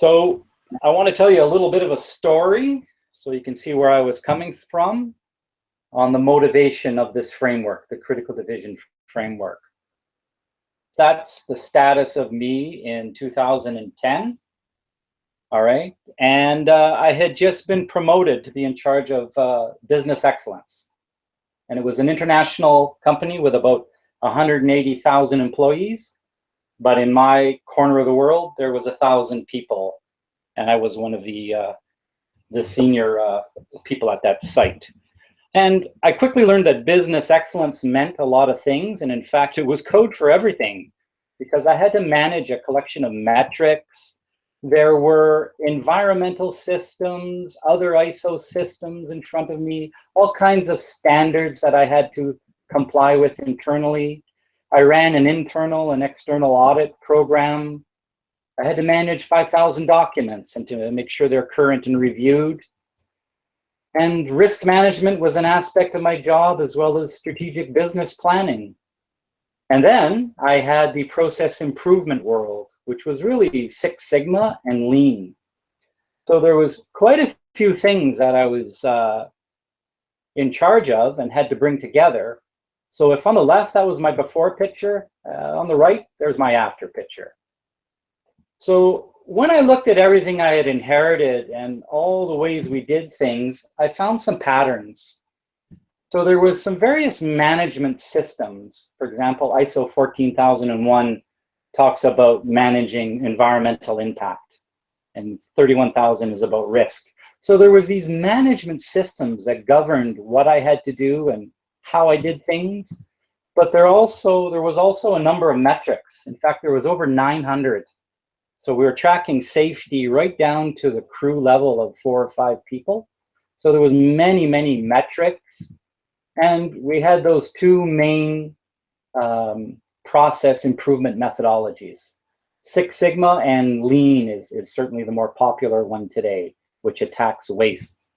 So I want to tell you a little bit of a story so you can see where I was coming from on the motivation of this framework, the critical division framework. That's the status of me in 2010. All right. And I had just been promoted to be in charge of business excellence. And it was an international company with about 180,000 employees. But in my corner of the world, there was 1,000 people. And I was one of the senior people at that site. And I quickly learned that business excellence meant a lot of things. And in fact, it was code for everything, because I had to manage a collection of metrics. There were environmental systems, other ISO systems in front of me, all kinds of standards that I had to comply with internally. I ran an internal and external audit program. I had to manage 5,000 documents and to make sure they're current and reviewed. And risk management was an aspect of my job, as well as strategic business planning. And then I had the process improvement world, which was really Six Sigma and Lean. So there was quite a few things that I was in charge of and had to bring together. So if on the left, that was my before picture, on the right, there's my after picture. So when I looked at everything I had inherited and all the ways we did things, I found some patterns. So there was some various management systems. For example, ISO 14001 talks about managing environmental impact, and 31,000 is about risk. So there was these management systems that governed what I had to do and how I did things. But there was also a number of metrics. In fact, there was over 900. So we were tracking safety right down to the crew level of 4 or 5 people. So there was many, many metrics. And we had those two main process improvement methodologies. Six Sigma and Lean is certainly the more popular one today, which attacks waste.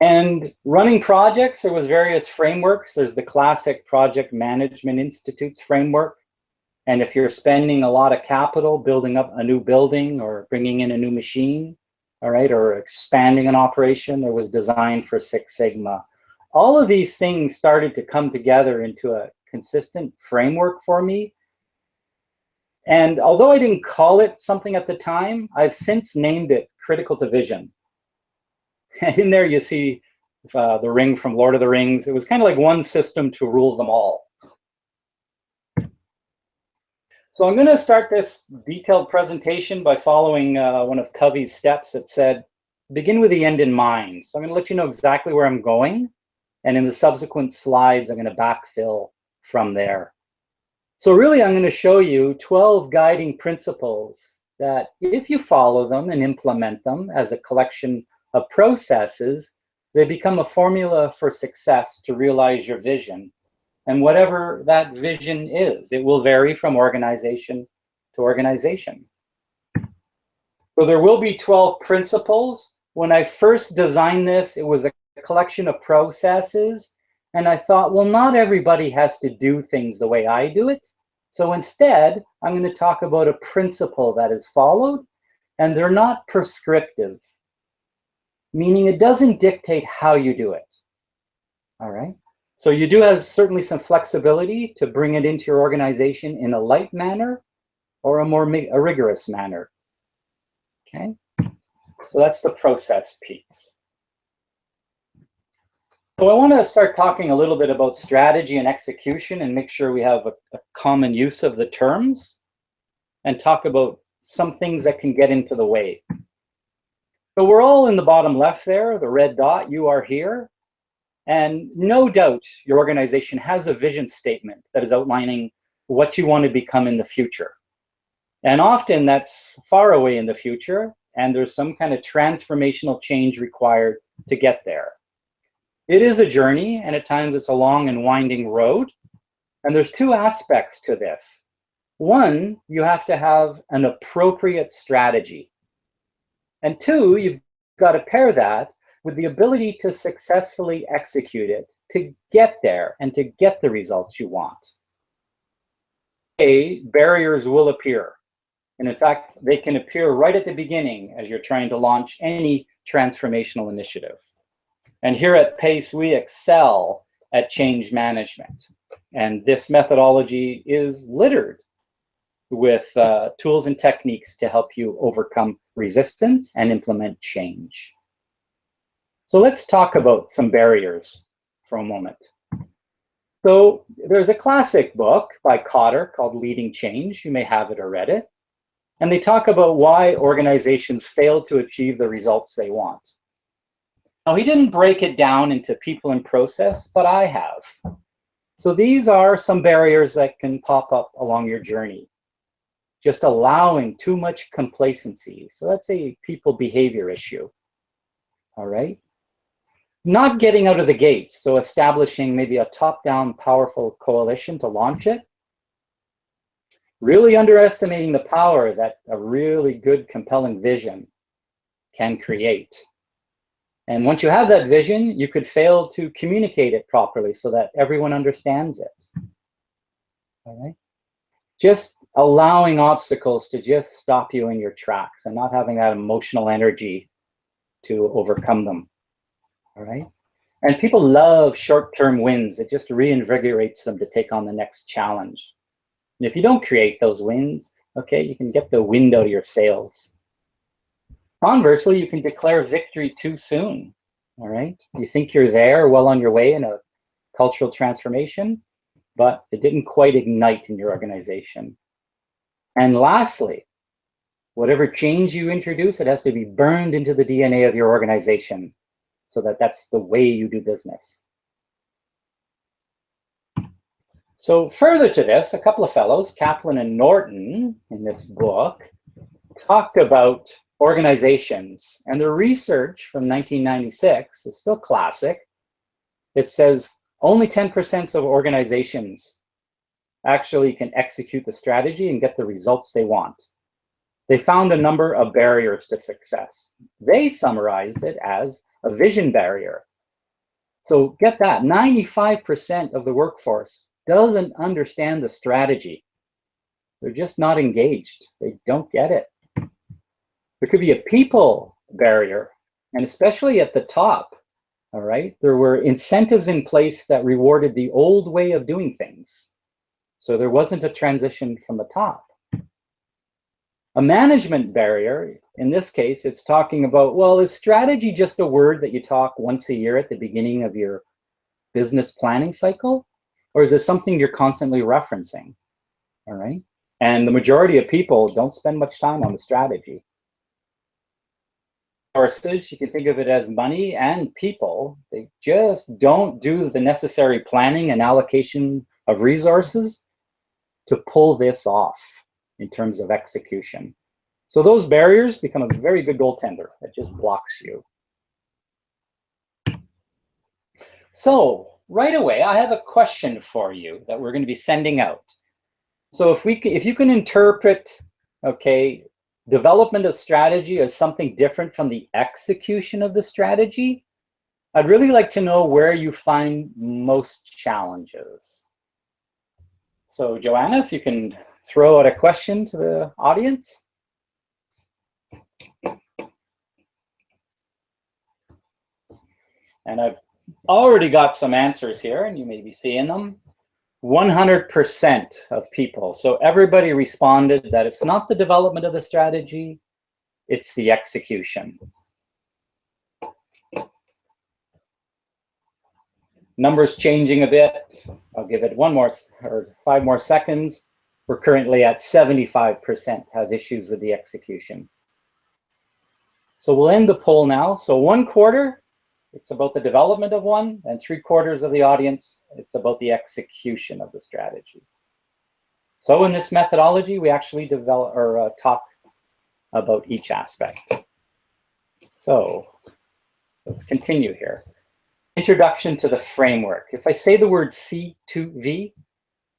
And running projects, there was various frameworks. There's the classic Project Management Institute's framework. And if you're spending a lot of capital building up a new building or bringing in a new machine, all right, or expanding an operation, there was design for Six Sigma. All of these things started to come together into a consistent framework for me. And although I didn't call it something at the time, I've since named it critical division. And in there you see the ring from Lord of the Rings. It was kind of like one system to rule them all. So I'm going to start this detailed presentation by following one of Covey's steps that said, begin with the end in mind. So I'm going to let you know exactly where I'm going. And in the subsequent slides, I'm going to backfill from there. So really, I'm going to show you 12 guiding principles that if you follow them and implement them as a collection of processes, they become a formula for success to realize your vision. And whatever that vision is, it will vary from organization to organization. So there will be 12 principles. When I first designed this, it was a collection of processes. And I thought, well, not everybody has to do things the way I do it. So instead, I'm going to talk about a principle that is followed, and they're not prescriptive, meaning it doesn't dictate how you do it. All right. So you do have certainly some flexibility to bring it into your organization in a light manner or a rigorous manner. Okay, so that's the process piece. So I want to start talking a little bit about strategy and execution and make sure we have a common use of the terms and talk about some things that can get into the way. So we're all in the bottom left there, the red dot, you are here. And no doubt your organization has a vision statement that is outlining what you want to become in the future. And often that's far away in the future, and there's some kind of transformational change required to get there. It is a journey, and at times it's a long and winding road. And there's two aspects to this. One, you have to have an appropriate strategy. And two, you've got to pair that with the ability to successfully execute it, to get there and to get the results you want. Barriers will appear. And in fact, they can appear right at the beginning as you're trying to launch any transformational initiative. And here at PACE, we excel at change management. And this methodology is littered with tools and techniques to help you overcome resistance and implement change. So let's talk about some barriers for a moment. So there's a classic book by Cotter called Leading Change. You may have it or read it. And they talk about why organizations fail to achieve the results they want. Now, he didn't break it down into people and process, but I have. So these are some barriers that can pop up along your journey. Just allowing too much complacency. So that's a people behavior issue. All right. Not getting out of the gate. So establishing maybe a top-down powerful coalition to launch it. Really underestimating the power that a really good, compelling vision can create. And once you have that vision, you could fail to communicate it properly so that everyone understands it. All right. Just allowing obstacles to just stop you in your tracks and not having that emotional energy to overcome them. All right. And people love short-term wins. It just reinvigorates them to take on the next challenge. And if you don't create those wins, okay, you can get the wind out of your sails. Conversely, you can declare victory too soon. All right. You think you're there, well on your way in a cultural transformation, but it didn't quite ignite in your organization. And lastly, whatever change you introduce, it has to be burned into the DNA of your organization so that that's the way you do business. So further to this, a couple of fellows, Kaplan and Norton, in this book, talked about organizations, and the research from 1996 is still classic. It says only 10% of organizations actually can execute the strategy and get the results they want. They found a number of barriers to success. They summarized it as a vision barrier. So get that, 95% of the workforce doesn't understand the strategy. They're just not engaged. They don't get it. There could be a people barrier, and especially at the top, all right? There were incentives in place that rewarded the old way of doing things. So there wasn't a transition from the top. A management barrier, in this case, it's talking about, well, is strategy just a word that you talk once a year at the beginning of your business planning cycle? Or is it something you're constantly referencing, all right? And the majority of people don't spend much time on the strategy. Sources, you can think of it as money and people. They just don't do the necessary planning and allocation of resources to pull this off in terms of execution. So those barriers become a very good goaltender that just blocks you. So right away, I have a question for you that we're going to be sending out. So if you can interpret, okay, development of strategy as something different from the execution of the strategy, I'd really like to know where you find most challenges. So Joanna, if you can throw out a question to the audience. And I've already got some answers here, and you may be seeing them. 100% of people. So everybody responded that it's not the development of the strategy, it's the execution. Numbers changing a bit. I'll give it 5 more seconds. We're currently at 75% have issues with the execution. So we'll end the poll now. So 1/4, it's about the development of one, and 3/4 of the audience, it's about the execution of the strategy. So in this methodology, we actually develop or talk about each aspect. So let's continue here. Introduction to the framework. If I say the word C2V,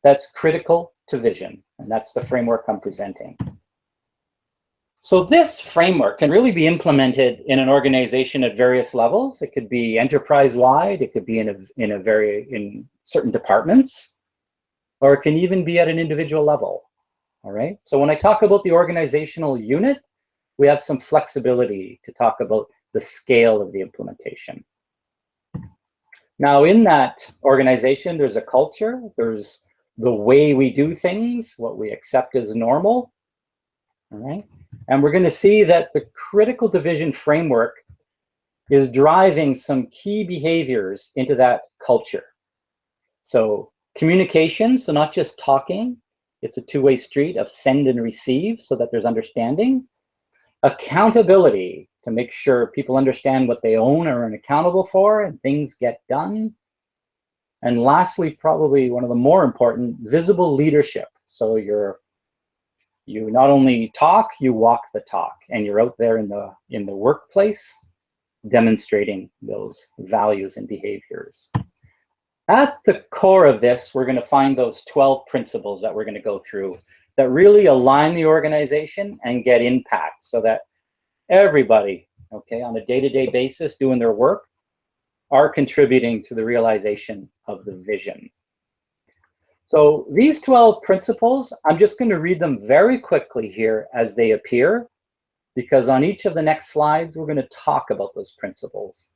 that's critical to vision, and that's the framework I'm presenting. So this framework can really be implemented in an organization at various levels. It could be enterprise-wide, it could be in certain departments, or it can even be at an individual level. All right. So when I talk about the organizational unit, we have some flexibility to talk about the scale of the implementation. Now, in that organization, there's a culture, there's the way we do things, what we accept as normal. All right. And we're going to see that the critical division framework is driving some key behaviors into that culture. So communication, so not just talking, it's a two-way street of send and receive so that there's understanding. Accountability, to make sure people understand what they own or are accountable for and things get done. And lastly, probably one of the more important, visible leadership. So you not only talk, you walk the talk, and you're out there in the workplace demonstrating those values and behaviors. At the core of this, we're going to find those 12 principles that we're going to go through that really align the organization and get impact so that everybody, okay, on a day-to-day basis doing their work are contributing to the realization of the vision. So these 12 principles, I'm just going to read them very quickly here as they appear, because on each of the next slides, we're going to talk about those principles.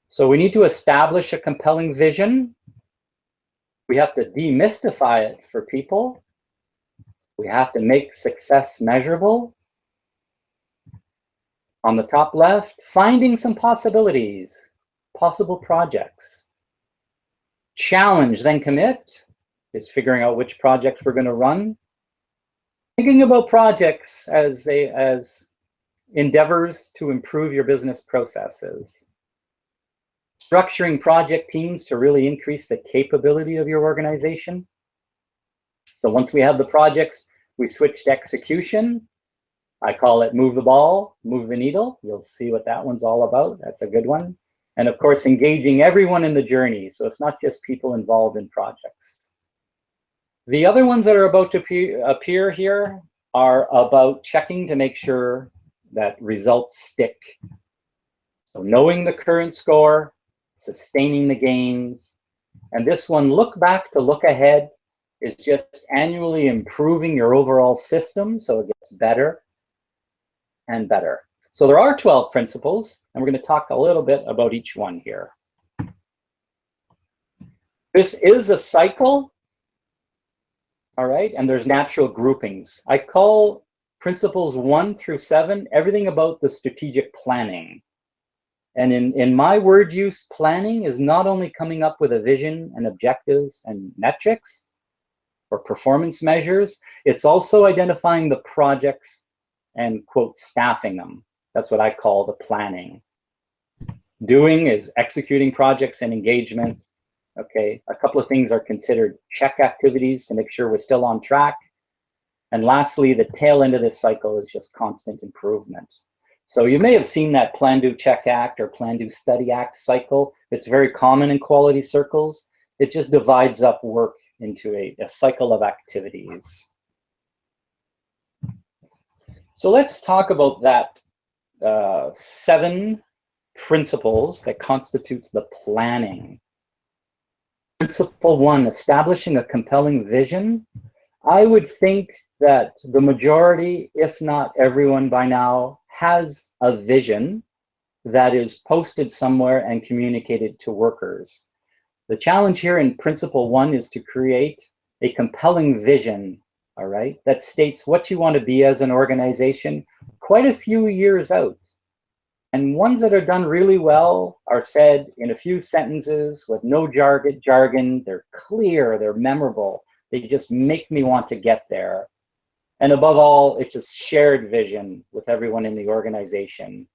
So we need to establish a compelling vision. We have to demystify it for people. We have to make success measurable. On the top left, finding some possibilities, possible projects. Challenge, then commit. It's figuring out which projects we're going to run. Thinking about projects as endeavors to improve your business processes. Structuring project teams to really increase the capability of your organization. So once we have the projects, we switch to execution. I call it move the ball, move the needle. You'll see what that one's all about. That's a good one. And of course, engaging everyone in the journey. So it's not just people involved in projects. The other ones that are about to appear here are about checking to make sure that results stick. So knowing the current score, sustaining the gains. And this one, look back to look ahead, is just annually improving your overall system so it gets better and better. So there are 12 principles, and we're going to talk a little bit about each one here. This is a cycle, all right, and there's natural groupings. I call principles 1 through 7 everything about the strategic planning. And in my word use, planning is not only coming up with a vision and objectives and metrics or performance measures, it's also identifying the projects and, quote, staffing them. That's what I call the planning. Doing is executing projects and engagement. Okay, a couple of things are considered check activities to make sure we're still on track. And lastly, the tail end of this cycle is just constant improvement. So you may have seen that plan, do, check, act, or plan, do, study, act cycle. It's very common in quality circles. It just divides up work into a cycle of activities. So let's talk about that 7 principles that constitute the planning. Principle 1, establishing a compelling vision. I would think that the majority, if not everyone by now, has a vision that is posted somewhere and communicated to workers. The challenge here in principle 1 is to create a compelling vision, all right, that states what you want to be as an organization quite a few years out. And ones that are done really well are said in a few sentences with no jargon. They're clear, they're memorable. They just make me want to get there. And above all, it's just shared vision with everyone in the organization.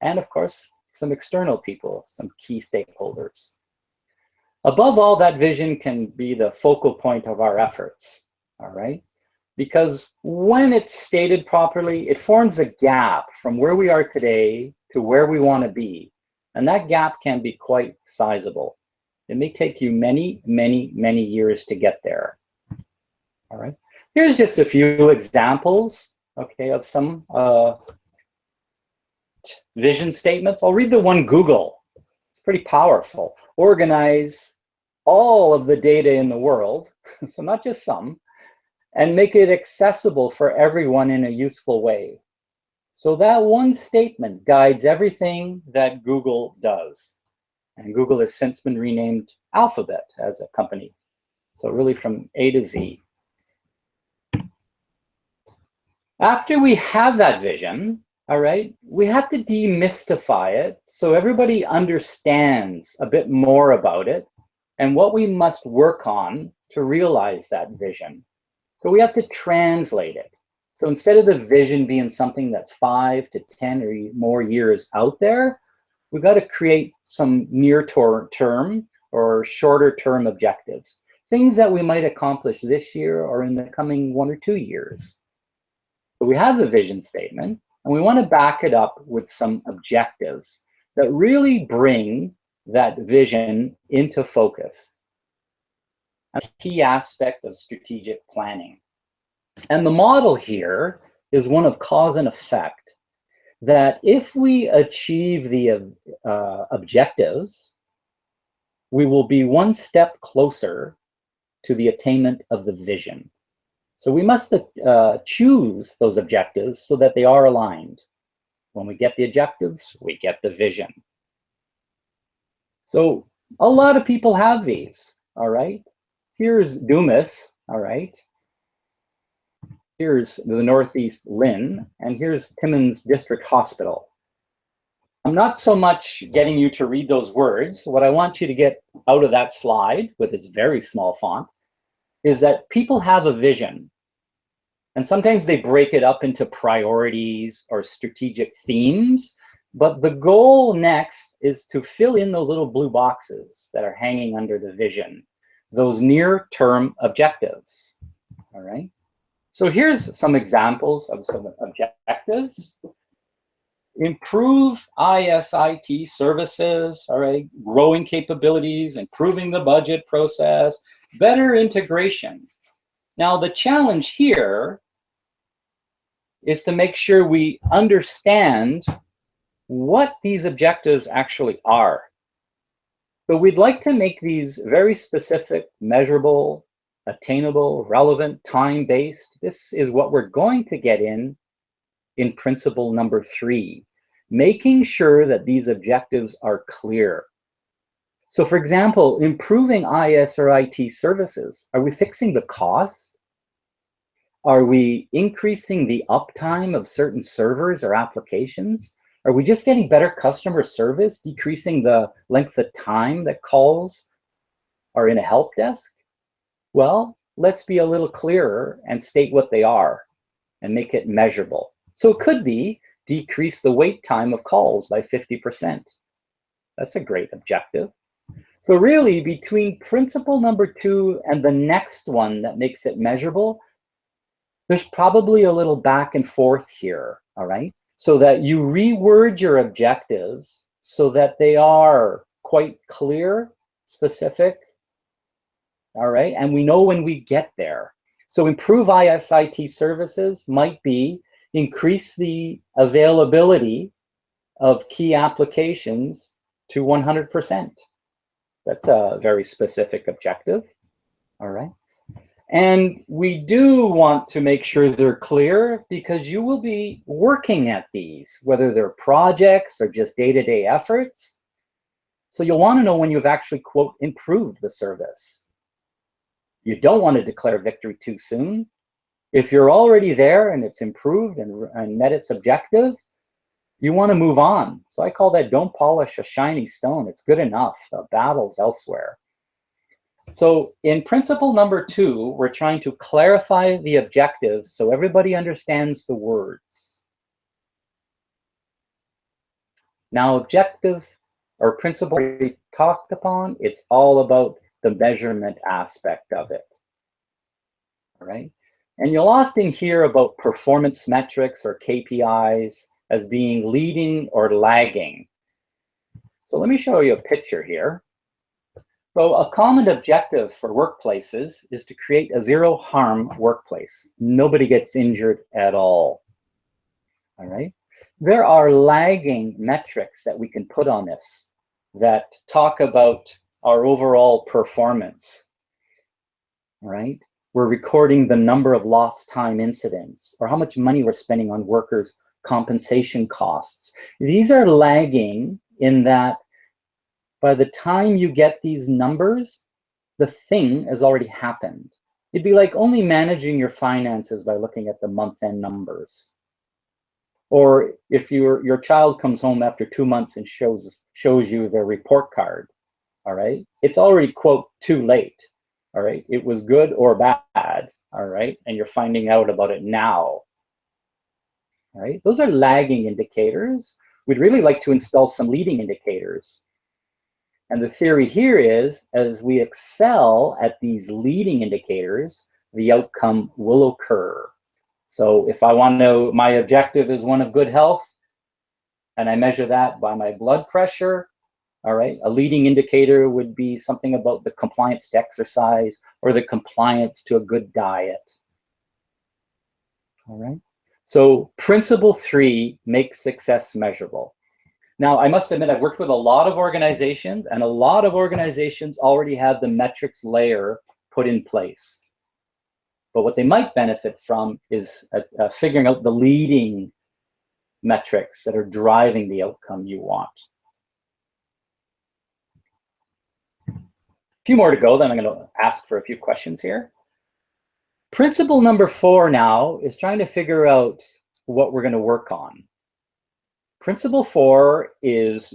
And of course, some external people, some key stakeholders. Above all, that vision can be the focal point of our efforts, all right? Because when it's stated properly, it forms a gap from where we are today to where we want to be. And that gap can be quite sizable. It may take you many, many, many years to get there, all right? Here's just a few examples, okay, of some vision statements. I'll read the one Google. It's pretty powerful. Organize all of the data in the world, so not just some, and make it accessible for everyone in a useful way. So that one statement guides everything that Google does. And Google has since been renamed Alphabet as a company. So really from A to Z. After we have that vision, all right, we have to demystify it so everybody understands a bit more about it and what we must work on to realize that vision. So we have to translate it. So instead of the vision being something that's 5 to 10 or more years out there, we've got to create some near-term or shorter-term objectives, things that we might accomplish this year or in the coming 1 or 2 years. So we have the vision statement, and we want to back it up with some objectives that really bring that vision into focus. A key aspect of strategic planning. And the model here is one of cause and effect, that if we achieve the objectives, we will be one step closer to the attainment of the vision. So we must choose those objectives so that they are aligned. When we get the objectives, we get the vision. So a lot of people have these, all right? Here's Dumas, all right? Here's the Northeast Lynn, and here's Timmins District Hospital. I'm not so much getting you to read those words. What I want you to get out of that slide with its very small font is that people have a vision. And sometimes they break it up into priorities or strategic themes. But the goal next is to fill in those little blue boxes that are hanging under the vision, those near-term objectives, all right? So here's some examples of some objectives. Improve ISIT services, all right, growing capabilities, improving the budget process, better integration. Now the challenge here is to make sure we understand what these objectives actually are. So we'd like to make these very specific, measurable, attainable, relevant, time-based. This is what we're going to get in principle number 3, making sure that these objectives are clear. So for example, improving IS or IT services, are we fixing the cost? Are we increasing the uptime of certain servers or applications? Are we just getting better customer service, decreasing the length of time that calls are in a help desk? Well, let's be a little clearer and state what they are and make it measurable. So it could be decrease the wait time of calls by 50%. That's a great objective. So really, between principle number 2 and the next one that makes it measurable, there's probably a little back and forth here, all right? So that you reword your objectives so that they are quite clear, specific, all right? And we know when we get there. So improve ISIT services might be increase the availability of key applications to 100%. That's a very specific objective, all right? And we do want to make sure they're clear because you will be working at these, whether they're projects or just day-to-day efforts. So you'll want to know when you've actually, quote, improved the service. You don't want to declare victory too soon. If you're already there and it's improved and met its objective, you want to move on. So I call that don't polish a shiny stone. It's good enough. The battle's elsewhere. So in principle number 2, we're trying to clarify the objectives so everybody understands the words. Now, objective or principle we talked upon, it's all about the measurement aspect of it, all right? And you'll often hear about performance metrics or KPIs as being leading or lagging. So let me show you a picture here. So a common objective for workplaces is to create a zero harm workplace. Nobody gets injured at all right? There are lagging metrics that we can put on this that talk about our overall performance, right? we're recording the number of lost time incidents, or how much money we're spending on workers' compensation costs. These are lagging in that by the time you get these numbers, the thing has already happened. It'd be like only managing your finances by looking at the month-end numbers. Or if your child comes home after 2 months and shows you their report card, all right? It's already, quote, too late, all right? It was good or bad, all right? And you're finding out about it now, all right? Those are lagging indicators. We'd really like to install some leading indicators. And the theory here is, as we excel at these leading indicators, the outcome will occur. So if I want to know my objective is one of good health, and I measure that by my blood pressure, all right, a leading indicator would be something about the compliance to exercise or the compliance to a good diet. All right, so principle 3, make success measurable. Now, I must admit, I've worked with a lot of organizations, and a lot of organizations already have the metrics layer put in place. But what they might benefit from is figuring out the leading metrics that are driving the outcome you want. A few more to go, then I'm going to ask for a few questions here. Principle number 4 now is trying to figure out what we're going to work on. Principle 4 is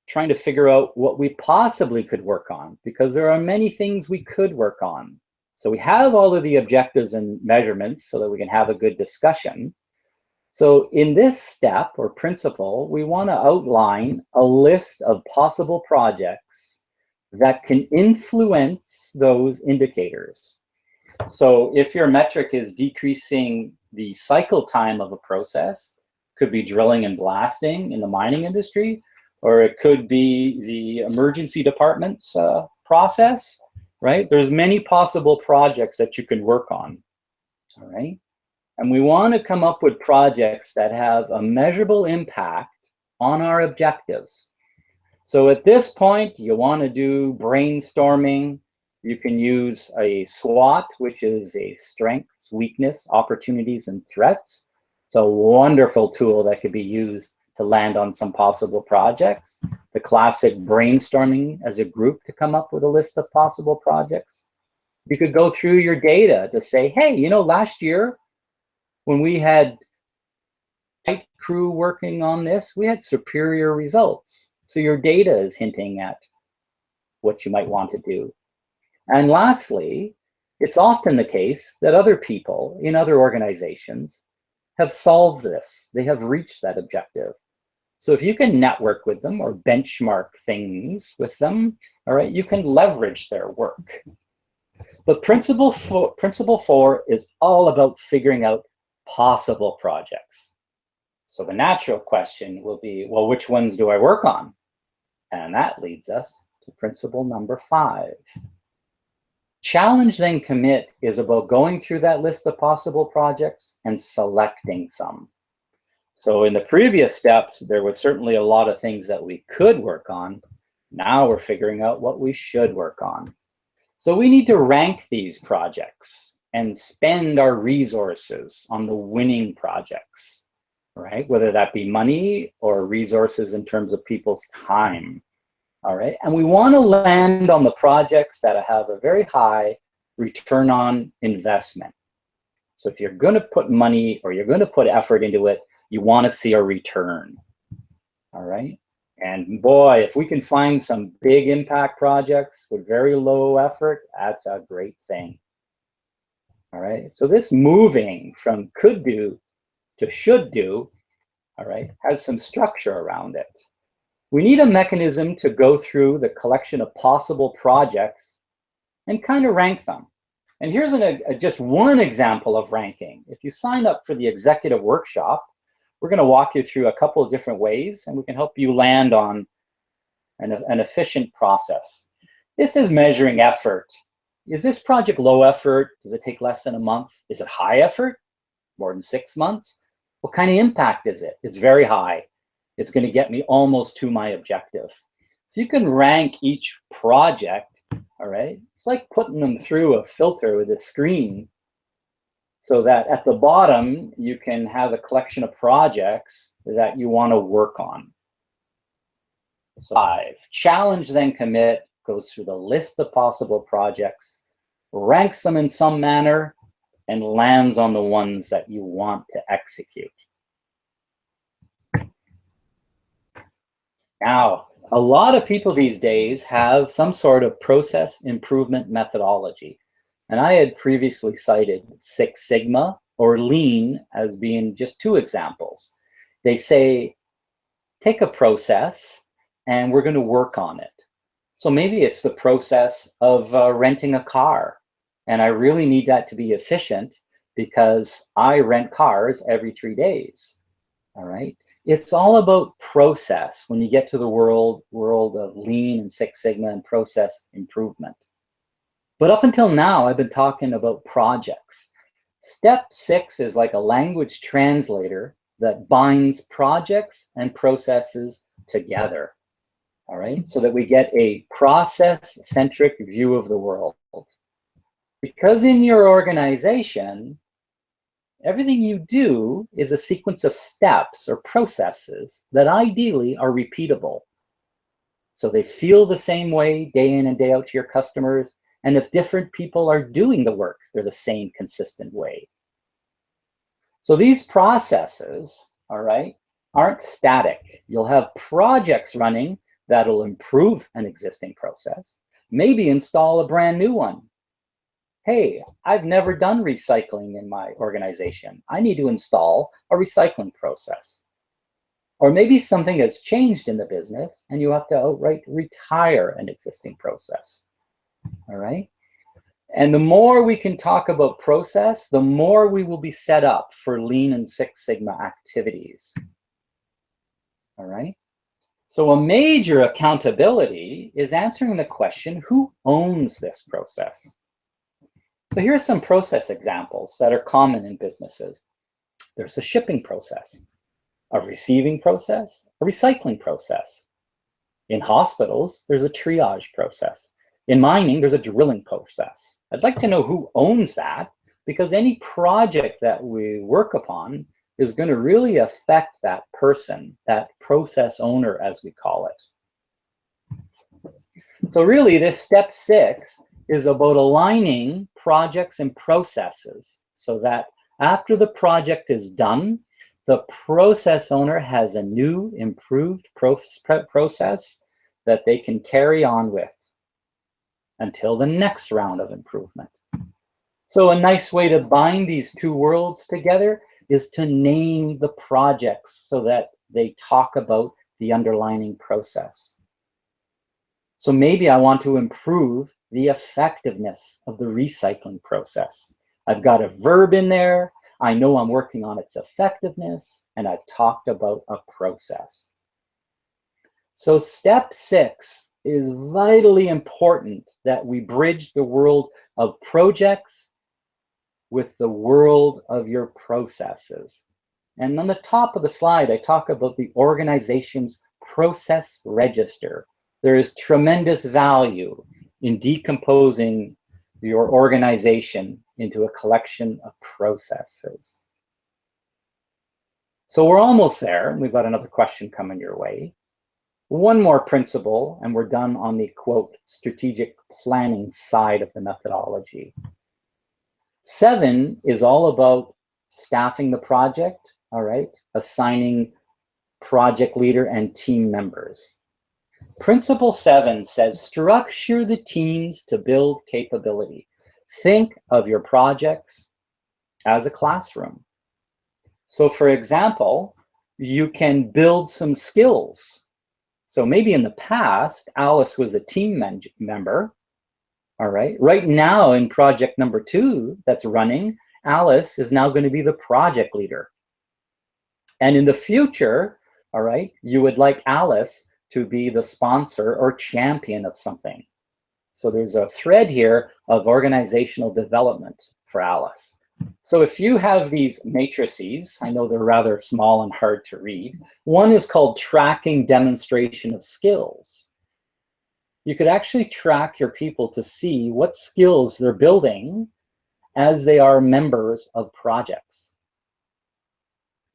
trying to figure out what we possibly could work on, because there are many things we could work on. So we have all of the objectives and measurements so that we can have a good discussion. So in this step or principle, we want to outline a list of possible projects that can influence those indicators. So if your metric is decreasing the cycle time of a process, could be drilling and blasting in the mining industry, or it could be the emergency department's process, right? There's many possible projects that you can work on, all right? And we want to come up with projects that have a measurable impact on our objectives. So at this point, you want to do brainstorming. You can use a SWOT, which is a strengths, weakness, opportunities, and threats. It's a wonderful tool that could be used to land on some possible projects. The classic brainstorming as a group to come up with a list of possible projects. You could go through your data to say, hey, you know, last year when we had tight crew working on this, we had superior results. So your data is hinting at what you might want to do. And lastly, it's often the case that other people in other organizations have solved this. They have reached that objective. So if you can network with them or benchmark things with them, all right, you can leverage their work. But principle 4 is all about figuring out possible projects. So the natural question will be, well, which ones do I work on? And that leads us to principle number 5. Challenge then commit is about going through that list of possible projects and selecting some. So in the previous steps, there was certainly a lot of things that we could work on. Now we're figuring out what we should work on. So we need to rank these projects and spend our resources on the winning projects, right? Whether that be money or resources in terms of people's time. All right, and we want to land on the projects that have a very high return on investment. So if you're going to put money or you're going to put effort into it, you want to see a return. All right, and boy, if we can find some big impact projects with very low effort, that's a great thing. All right, so this moving from could do to should do, all right, has some structure around it. We need a mechanism to go through the collection of possible projects and kind of rank them. And here's just one example of ranking. If you sign up for the executive workshop, we're going to walk you through a couple of different ways, and we can help you land on an efficient process. This is measuring effort. Is this project low effort? Does it take less than a month? Is it high effort? More than 6 months? What kind of impact is it? It's very high. It's going to get me almost to my objective. If you can rank each project all right? It's like putting them through a filter with a screen so that at the bottom, you can have a collection of projects that you want to work on. So 5, challenge then commit, goes through the list of possible projects, ranks them in some manner, and lands on the ones that you want to execute. Now, a lot of people these days have some sort of process improvement methodology. And I had previously cited Six Sigma or Lean as being just 2 examples. They say, take a process and we're going to work on it. So maybe it's the process of renting a car. And I really need that to be efficient because I rent cars every 3 days. All right. It's all about process when you get to the world of Lean and Six Sigma and process improvement. But up until now, I've been talking about projects. Step 6 is like a language translator that binds projects and processes together, all right? So that we get a process-centric view of the world. Because in your organization, everything you do is a sequence of steps or processes that ideally are repeatable. So they feel the same way day in and day out to your customers. And if different people are doing the work, they're the same consistent way. So these processes, all right, aren't static. You'll have projects running that'll improve an existing process, maybe install a brand new one. Hey, I've never done recycling in my organization. I need to install a recycling process. Or maybe something has changed in the business and you have to outright retire an existing process. All right. And the more we can talk about process, the more we will be set up for Lean and Six Sigma activities. All right. So a major accountability is answering the question, who owns this process? So here's some process examples that are common in businesses. There's a shipping process, a receiving process, a recycling process. In hospitals, there's a triage process. In mining, there's a drilling process. I'd like to know who owns that, because any project that we work upon is going to really affect that person, that process owner, as we call it. So really, this step 6 is about aligning projects and processes so that after the project is done, the process owner has a new, improved process that they can carry on with until the next round of improvement. So a nice way to bind these 2 worlds together is to name the projects so that they talk about the underlying process. So maybe I want to improve the effectiveness of the recycling process. I've got a verb in there. I know I'm working on its effectiveness, and I've talked about a process. So step 6 is vitally important that we bridge the world of projects with the world of your processes. And on the top of the slide, I talk about the organization's process register. There is tremendous value in decomposing your organization into a collection of processes. So we're almost there. We've got another question coming your way. One more principle, and we're done on the, quote, strategic planning side of the methodology. 7 is all about staffing the project, all right, assigning project leader and team members. Principle 7 says, structure the teams to build capability. Think of your projects as a classroom. So for example, you can build some skills. So maybe in the past, Alice was a team member, all right? Right now in project number 2 that's running, Alice is now going to be the project leader. And in the future, all right, you would like Alice to be the sponsor or champion of something. So there's a thread here of organizational development for Alice. So if you have these matrices, I know they're rather small and hard to read. One is called tracking demonstration of skills. you could actually track your people to see what skills they're building as they are members of projects.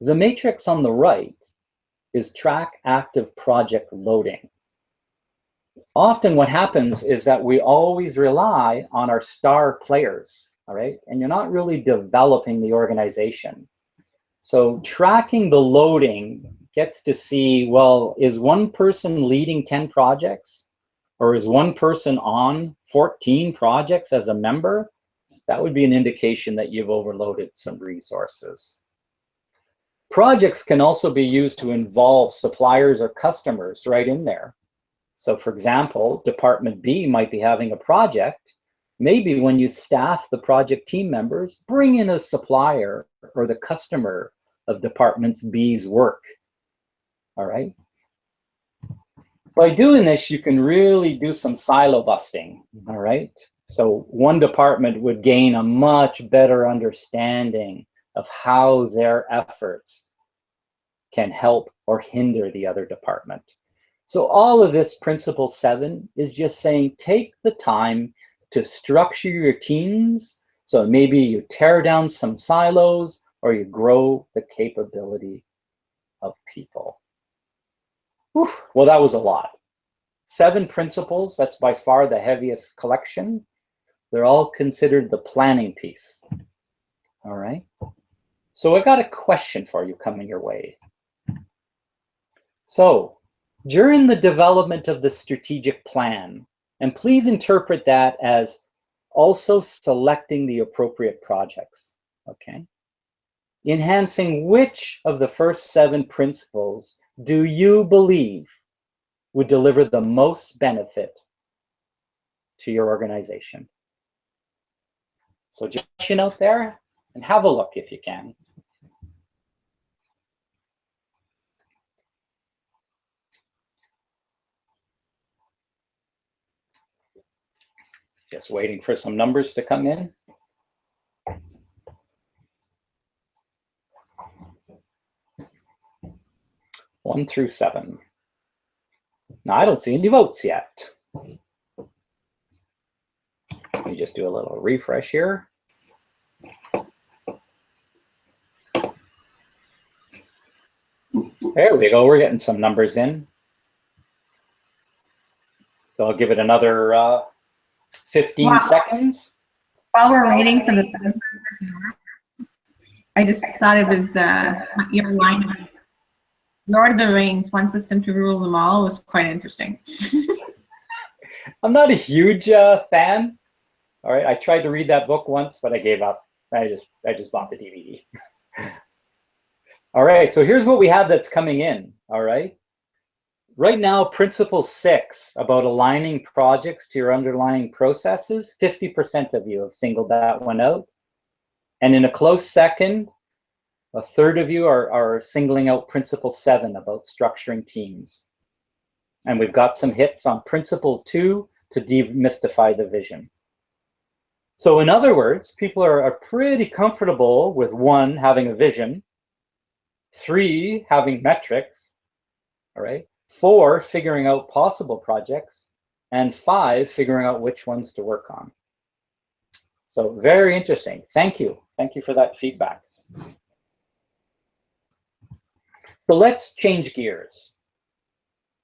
The matrix on the right is track active project loading. Often what happens is that we always rely on our star players, all right? And you're not really developing the organization. So tracking the loading gets to see, well, is one person leading 10 projects? Or is one person on 14 projects as a member? That would be an indication that you've overloaded some resources. Projects can also be used to involve suppliers or customers right in there. So for example, Department B might be having a project. Maybe when you staff the project team members, bring in a supplier or the customer of Department B's work, all right? By doing this, you can really do some silo busting, all right? So one department would gain a much better understanding of how their efforts can help or hinder the other department. So all of this principle 7 is just saying, take the time to structure your teams. So maybe you tear down some silos or you grow the capability of people. Whew, well, that was a lot. 7 principles, that's by far the heaviest collection. They're all considered the planning piece. All right. So I got a question for you coming your way. So during the development of the strategic plan, and please interpret that as also selecting the appropriate projects, okay? Enhancing which of the first 7 principles do you believe would deliver the most benefit to your organization? So just out there and have a look if you can. Just waiting for some numbers to come in. One through 7. Now, I don't see any votes yet. Let me just do a little refresh here. There we go. We're getting some numbers in. So I'll give it another 15 seconds. While we're waiting for the, I just thought it was your line of Lord of the Rings, one system to rule them all was quite interesting. I'm not a huge fan. All right, I tried to read that book once, but I gave up. I just bought the DVD. All right, so here's what we have that's coming in. All right. Right now, principle 6 about aligning projects to your underlying processes, 50% of you have singled that one out. And in a close second, a third of you are singling out principle 7 about structuring teams. And we've got some hits on principle 2 to demystify the vision. So in other words, people are pretty comfortable with 1, having a vision, 3, having metrics, all right? 4, figuring out possible projects, and 5, figuring out which ones to work on. So very interesting. Thank you. Thank you for that feedback. So let's change gears.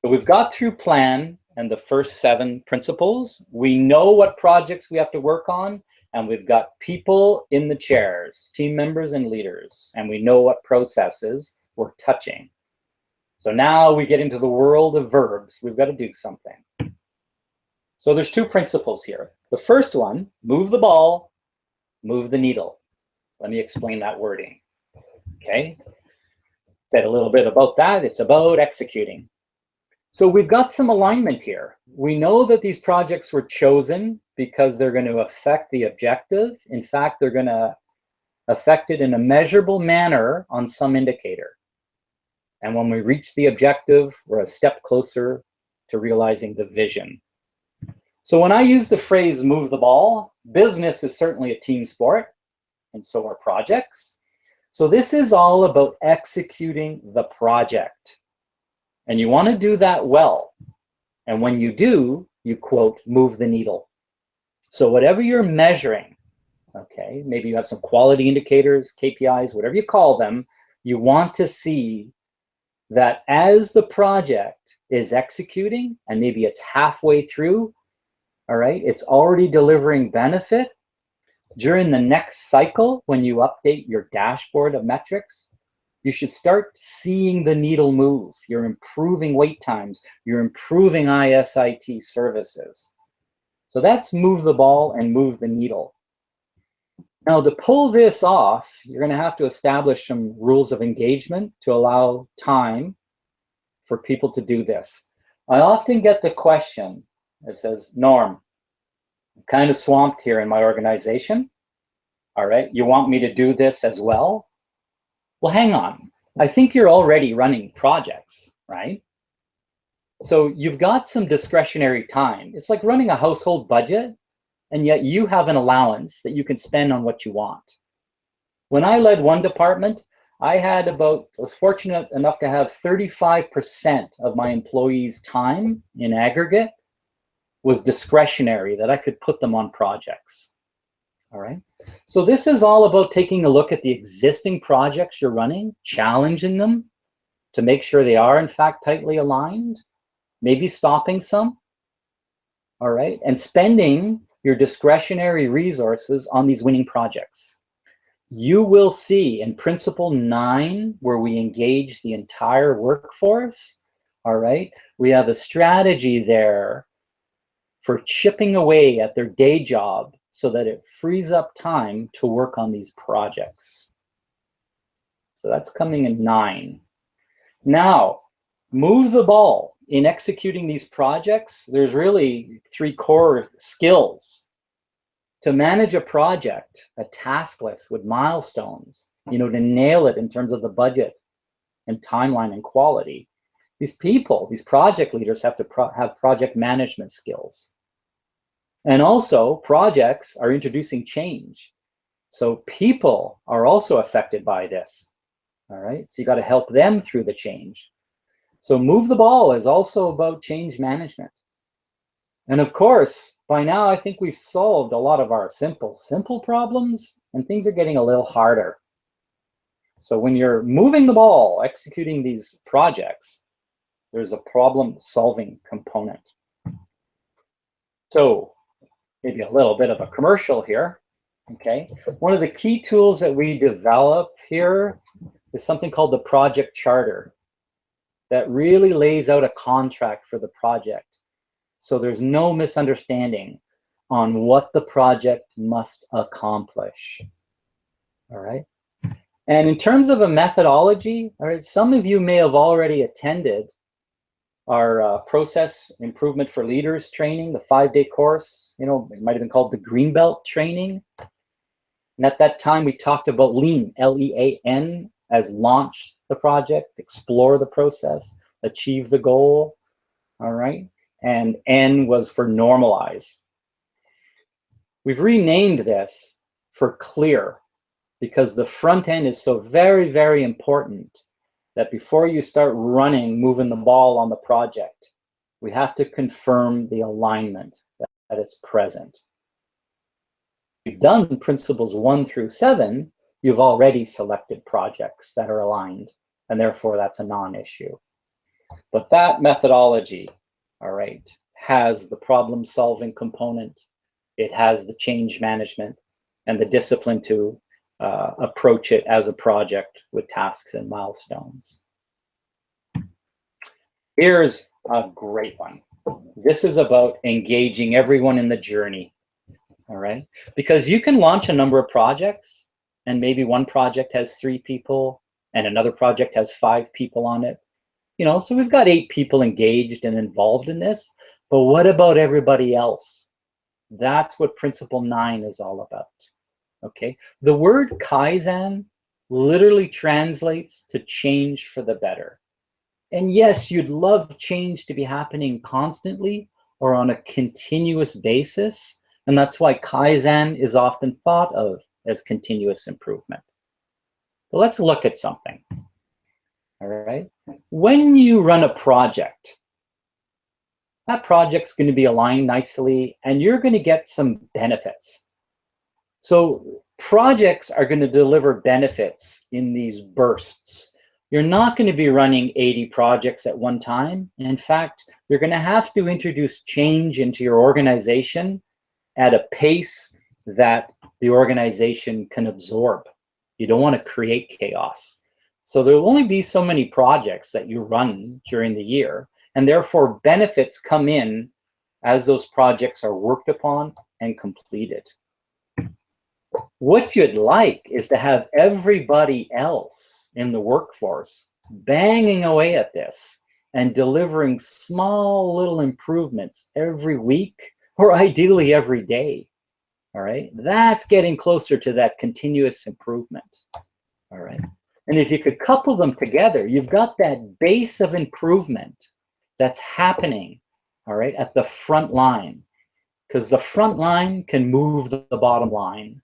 So we've got through plan and the first 7 principles. We know what projects we have to work on, and we've got people in the chairs, team members and leaders, and we know what processes we're touching. So now we get into the world of verbs. We've got to do something. So there's 2 principles here. The first one, move the ball, move the needle. Let me explain that wording. Okay. Said a little bit about that. It's about executing. So we've got some alignment here. We know that these projects were chosen because they're going to affect the objective. In fact, they're going to affect it in a measurable manner on some indicator. And when we reach the objective, we're a step closer to realizing the vision. So when I use the phrase move the ball, business is certainly a team sport, and so are projects. So this is all about executing the project. And you want to do that well. And when you do, you quote, move the needle. So whatever you're measuring, okay, maybe you have some quality indicators, KPIs, whatever you call them, you want to see that as the project is executing, and maybe it's halfway through, all right, it's already delivering benefit. During the next cycle, when you update your dashboard of metrics, you should start seeing the needle move. You're improving wait times. You're improving ISIT services. So that's move the ball and move the needle. Now, to pull this off, you're going to have to establish some rules of engagement to allow time for people to do this. I often get the question that says, Norm, I'm kind of swamped here in my organization. All right, you want me to do this as well? Well, hang on. I think you're already running projects, right? So you've got some discretionary time. It's like running a household budget, and yet you have an allowance that you can spend on what you want. When I led one department, I was fortunate enough to have 35% of my employees' time in aggregate was discretionary, that I could put them on projects. All right. So this is all about taking a look at the existing projects you're running, challenging them to make sure they are in fact tightly aligned, maybe stopping some, all right, and spending your discretionary resources on these winning projects. You will see in Principle 9, where we engage the entire workforce, all right, we have a strategy there for chipping away at their day job so that it frees up time to work on these projects. So that's coming in 9. Now, move the ball. In executing these projects, there's really 3 core skills. To manage a project, a task list with milestones, to nail it in terms of the budget and timeline and quality. These people, these project leaders have to have project management skills. And also, projects are introducing change. So people are also affected by this, all right? So you got to help them through the change. So move the ball is also about change management. And of course, by now, I think we've solved a lot of our simple problems, and things are getting a little harder. So when you're moving the ball, executing these projects, there's a problem-solving component. So maybe a little bit of a commercial here, okay? One of the key tools that we develop here is something called the project charter that really lays out a contract for the project. So there's no misunderstanding on what the project must accomplish, all right? And in terms of a methodology, all right, some of you may have already attended our process improvement for leaders training, the 5-day course. It might have been called the Greenbelt training. And at that time, we talked about lean, L-E-A-N, as launch the project, explore the process, achieve the goal, all right? And N was for normalize. We've renamed this for clear, because the front end is so very, very important that before you start moving the ball on the project, we have to confirm the alignment, that it's present. If you've done principles 1 through 7, you've already selected projects that are aligned, and therefore that's a non-issue. But that methodology, all right, has the problem-solving component, it has the change management, and the discipline to approach it as a project with tasks and milestones. Here's a great one. This is about engaging everyone in the journey, all right? Because you can launch a number of projects, and maybe one project has 3 people, and another project has 5 people on it. So we've got 8 people engaged and involved in this, but what about everybody else? That's what Principle 9 is all about. Okay, the word Kaizen literally translates to change for the better. And yes, you'd love change to be happening constantly or on a continuous basis. And that's why Kaizen is often thought of as continuous improvement. But let's look at something. All right. When you run a project, that project's going to be aligned nicely, and you're going to get some benefits. So projects are going to deliver benefits in these bursts. You're not going to be running 80 projects at one time. In fact, you're going to have to introduce change into your organization at a pace that the organization can absorb. You don't want to create chaos. So there will only be so many projects that you run during the year, and therefore benefits come in as those projects are worked upon and completed. What you'd like is to have everybody else in the workforce banging away at this and delivering small little improvements every week, or ideally every day. All right, that's getting closer to that continuous improvement. All right, and if you could couple them together, you've got that base of improvement that's happening, all right, at the front line, because the front line can move the bottom line.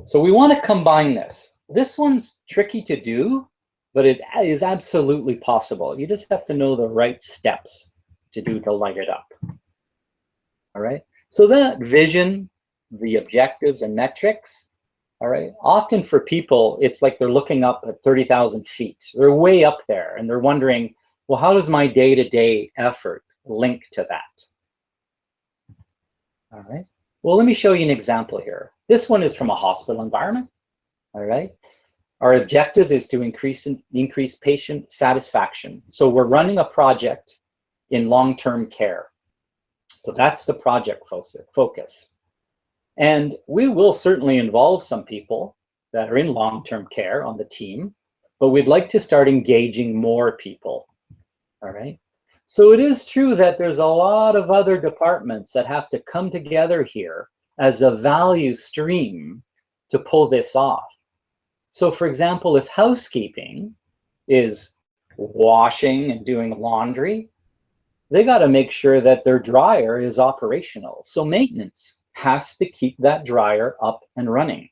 So we want to combine this. This one's tricky to do, but it is absolutely possible. You just have to know the right steps to do to light it up. All right, so that vision, the objectives and metrics, all right, often for people, it's like they're looking up at 30,000 feet. They're way up there and they're wondering, well, how does my day-to-day effort link to that? All right, well, let me show you an example here. This one is from a hospital environment, all right? Our objective is to increase patient satisfaction. So we're running a project in long-term care. So that's the project focus. And we will certainly involve some people that are in long-term care on the team, but we'd like to start engaging more people, all right? So it is true that there's a lot of other departments that have to come together here as a value stream to pull this off. So for example, if housekeeping is washing and doing laundry, they got to make sure that their dryer is operational. So maintenance has to keep that dryer up and running,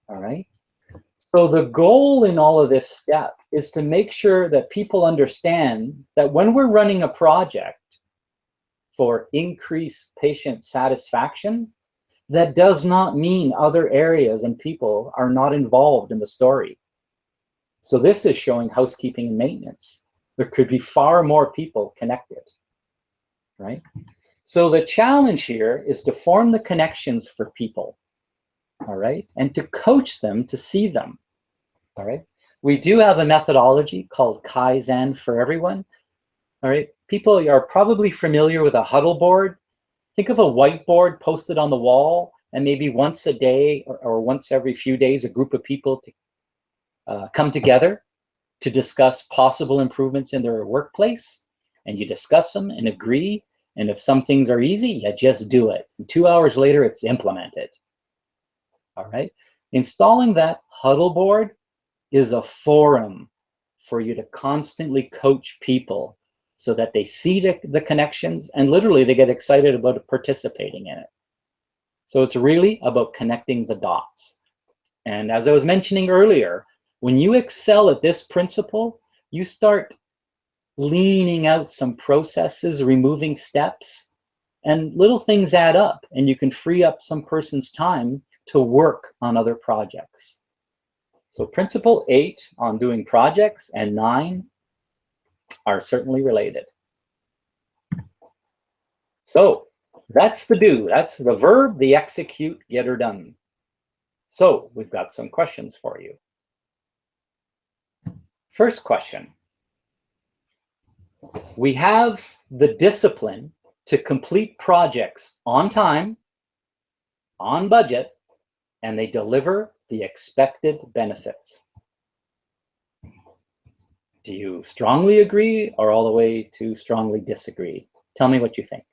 all right? So the goal in all of this step is to make sure that people understand that when we're running a project for increased patient satisfaction, that does not mean other areas and people are not involved in the story. So this is showing housekeeping and maintenance. There could be far more people connected, right? So the challenge here is to form the connections for people, all right? And to coach them to see them, all right? We do have a methodology called Kaizen for everyone, all right? People are probably familiar with a huddle board. Think of a whiteboard posted on the wall, and maybe once a day or once every few days, a group of people to come together to discuss possible improvements in their workplace. And you discuss them and agree. And if some things are easy, you just do it. And 2 hours later, it's implemented. All right. Installing that huddle board is a forum for you to constantly coach people so that they see the connections and literally they get excited about participating in it. So it's really about connecting the dots. And as I was mentioning earlier, when you excel at this principle, you start leaning out some processes, removing steps, and little things add up, and you can free up some person's time to work on other projects. So principle 8 on doing projects and 9 are certainly related. So that's the do, that's the verb, the execute, get her done. So we've got some questions for you. First question. We have the discipline to complete projects on time, on budget, and they deliver the expected benefits. Do you strongly agree or all the way to strongly disagree? Tell me what you think.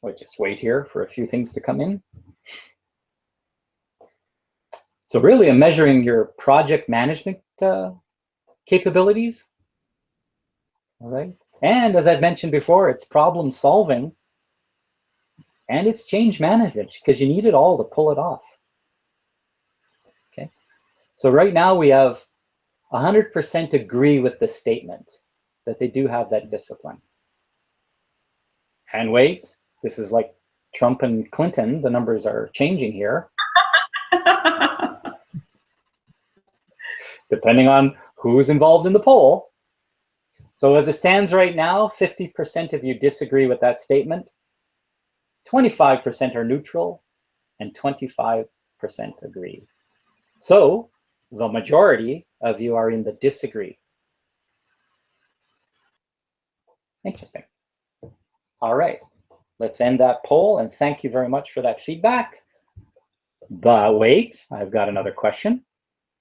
We'll just wait here for a few things to come in. So really, I'm measuring your project management capabilities. All right. And as I've mentioned before, it's problem solving. And it's change management because you need it all to pull it off. Okay. So right now we have 100% agree with the statement that they do have that discipline. And wait, this is like Trump and Clinton. The numbers are changing here. Depending on who's involved in the poll. So as it stands right now, 50% of you disagree with that statement, 25% are neutral, and 25% agree. So the majority of you are in the disagree. Interesting. All right, let's end that poll, and thank you very much for that feedback. But wait, I've got another question.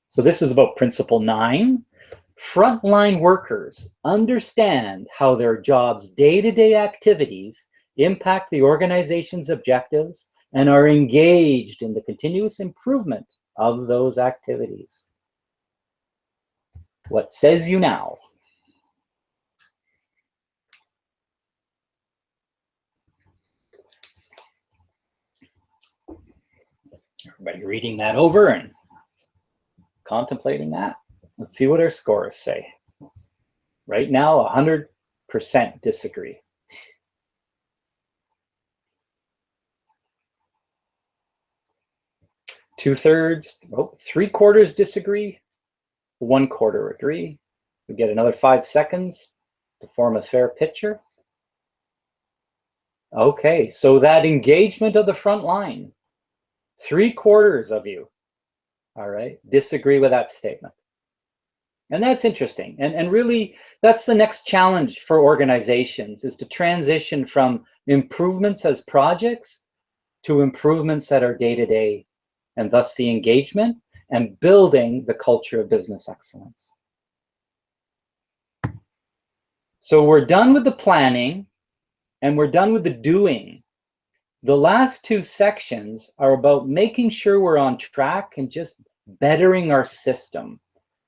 So this is about Principle 9. Frontline workers understand how their job's day-to-day activities impact the organization's objectives and are engaged in the continuous improvement of those activities. What says you now? Everybody reading that over and contemplating that? Let's see what our scores say. Right now, 100% disagree. Two-thirds, oh, 3/4 disagree, 1/4 agree. We get another 5 seconds to form a fair picture. Okay, so that engagement of the front line, 3/4 of you, all right, disagree with that statement. And that's interesting. And really, that's the next challenge for organizations, is to transition from improvements as projects to improvements that are day-to-day, and thus the engagement and building the culture of business excellence. So we're done with the planning and we're done with the doing. The last 2 sections are about making sure we're on track and just bettering our system.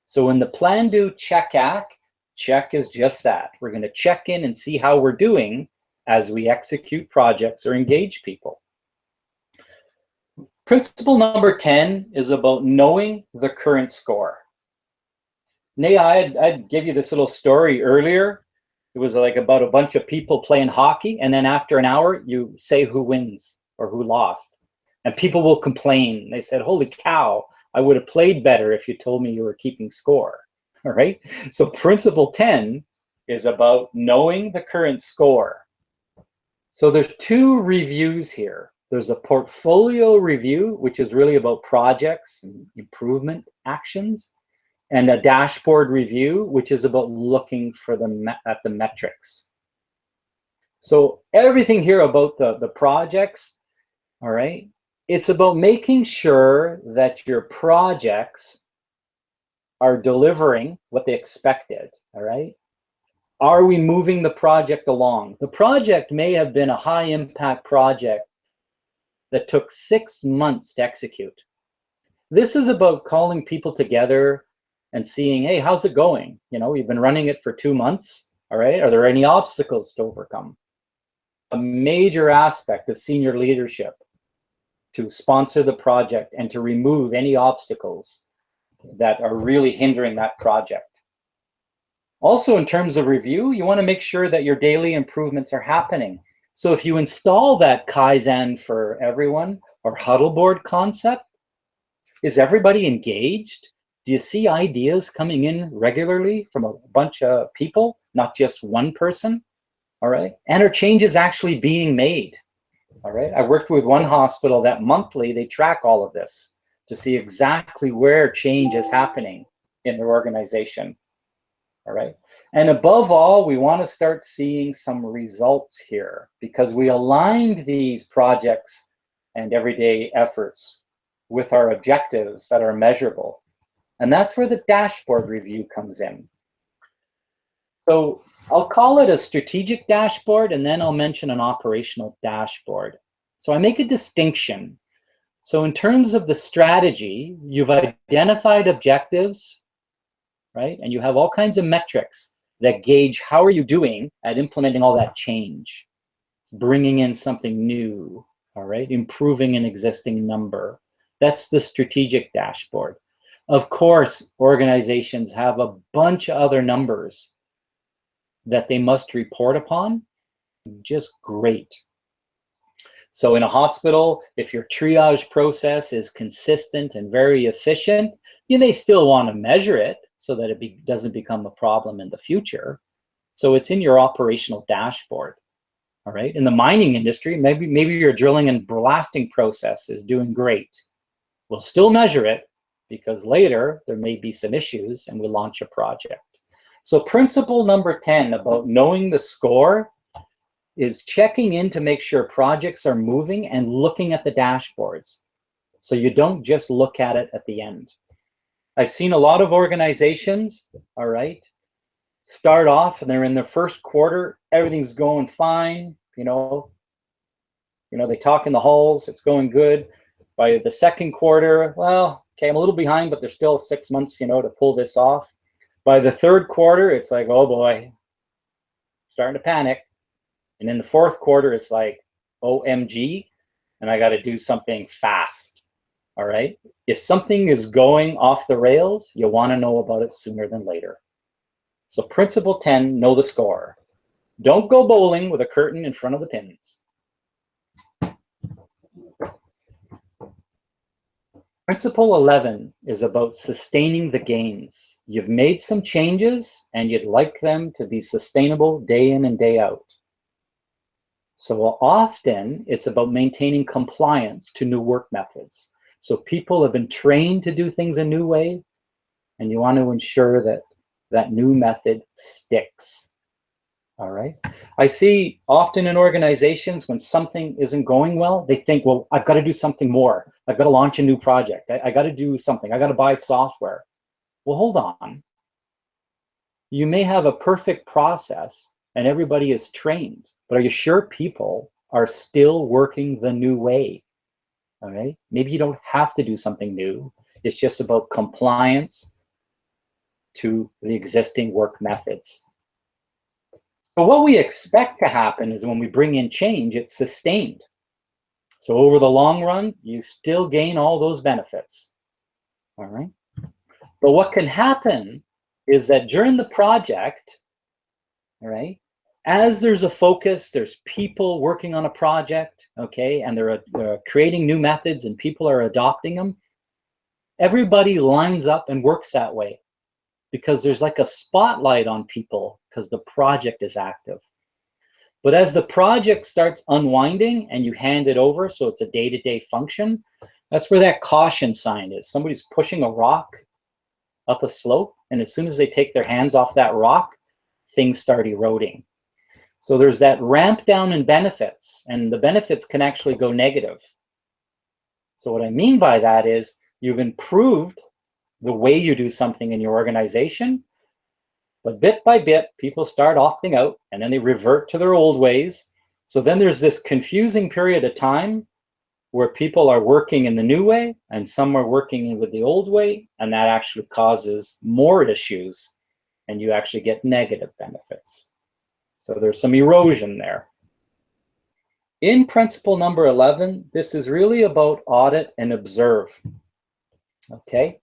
So in the plan, do, check, act, check is just that. We're going to check in and see how we're doing as we execute projects or engage people. Principle number 10 is about knowing the current score. Naya, I'd give you this little story earlier. It was like about a bunch of people playing hockey, and then after an hour, you say who wins or who lost. And people will complain. They said, holy cow, I would have played better if you told me you were keeping score. All right. So principle 10 is about knowing the current score. So there's 2 reviews here. There's a portfolio review, which is really about projects and improvement actions, and a dashboard review, which is about looking for at the metrics. So everything here about the projects, all right, it's about making sure that your projects are delivering what they expected, all right? Are we moving the project along? The project may have been a high impact project that took 6 months to execute. This is about calling people together and seeing, hey, how's it going? You know, we've been running it for 2 months, all right? Are there any obstacles to overcome? A major aspect of senior leadership to sponsor the project and to remove any obstacles that are really hindering that project. Also, in terms of review, you want to make sure that your daily improvements are happening. So if you install that Kaizen for everyone or huddle board concept, is everybody engaged? Do you see ideas coming in regularly from a bunch of people, not just one person? All right. And are changes actually being made? All right. I worked with one hospital that monthly they track all of this to see exactly where change is happening in their organization. All right. And above all, we want to start seeing some results here because we aligned these projects and everyday efforts with our objectives that are measurable. And that's where the dashboard review comes in. So I'll call it a strategic dashboard, and then I'll mention an operational dashboard. So I make a distinction. So in terms of the strategy, you've identified objectives, right? And you have all kinds of metrics that gauge how are you doing at implementing all that change, bringing in something new, all right? Improving an existing number. That's the strategic dashboard. Of course, organizations have a bunch of other numbers that they must report upon. Just great. So in a hospital, if your triage process is consistent and very efficient, you may still want to measure it so that it doesn't become a problem in the future. So it's in your operational dashboard. All right. In the mining industry, maybe your drilling and blasting process is doing great. We'll still measure it because later there may be some issues and we launch a project. So principle number 10 about knowing the score is checking in to make sure projects are moving and looking at the dashboards. So you don't just look at it at the end. I've seen a lot of organizations, all right, start off and they're in their first quarter, everything's going fine, you know, they talk in the halls, it's going good. By the second quarter, well, okay, I'm a little behind, but there's still 6 months, to pull this off. By the third quarter, it's like, oh boy, starting to panic. And in the fourth quarter, it's like, OMG, and I got to do something fast. All right. If something is going off the rails, you want to know about it sooner than later. So principle 10, know the score. Don't go bowling with a curtain in front of the pins. Principle 11 is about sustaining the gains. You've made some changes and you'd like them to be sustainable day in and day out. So often it's about maintaining compliance to new work methods. So people have been trained to do things a new way, and you want to ensure that that new method sticks. All right. I see often in organizations when something isn't going well, they think, well, I've got to do something more. I've got to launch a new project. I got to do something. I got to buy software. Well, hold on. You may have a perfect process and everybody is trained, but are you sure people are still working the new way? All right. Maybe you don't have to do something new. It's just about compliance to the existing work methods. But what we expect to happen is when we bring in change, it's sustained. So over the long run, you still gain all those benefits. All right. But what can happen is that during the project, all right, as there's a focus, there's people working on a project, okay, and they're creating new methods and people are adopting them, everybody lines up and works that way because there's like a spotlight on people because the project is active. But as the project starts unwinding and you hand it over, so it's a day-to-day function, that's where that caution sign is. Somebody's pushing a rock up a slope, and as soon as they take their hands off that rock, things start eroding. So there's that ramp down in benefits, and the benefits can actually go negative. So what I mean by that is you've improved the way you do something in your organization, but bit by bit, people start opting out and then they revert to their old ways. So then there's this confusing period of time where people are working in the new way and some are working with the old way, and that actually causes more issues and you actually get negative benefits. So there's some erosion there. In principle number 11, this is really about audit and observe. Okay.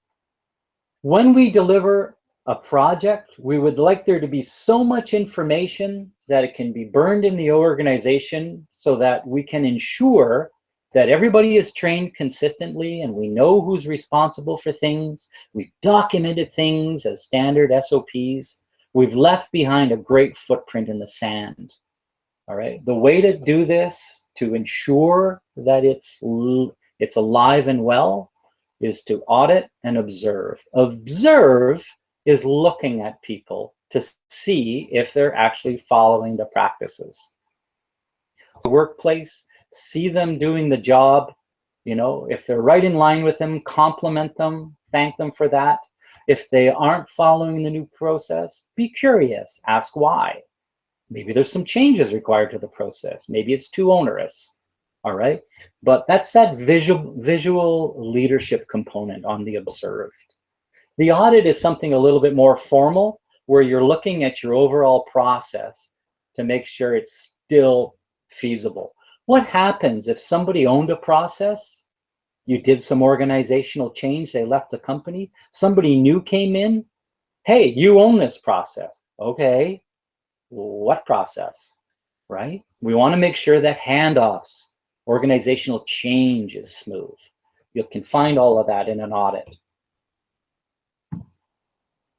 When we deliver a project, we would like there to be so much information that it can be burned in the organization so that we can ensure that everybody is trained consistently and we know who's responsible for things. We've documented things as standard SOPs. We've left behind a great footprint in the sand. All right. The way to do this to ensure that it's alive and well is to audit and observe. Observe is looking at people to see if they're actually following the practices. The workplace, see them doing the job, if they're right in line with them, compliment them, thank them for that. If they aren't following the new process, be curious, ask why. Maybe there's some changes required to the process. Maybe it's too onerous. All right. But that's that visual leadership component on the observed. The audit is something a little bit more formal, where you're looking at your overall process to make sure it's still feasible. What happens if somebody owned a process, you did some organizational change, they left the company, somebody new came in, hey, you own this process. Okay, what process, right? We want to make sure that handoffs, organizational change is smooth. You can find all of that in an audit.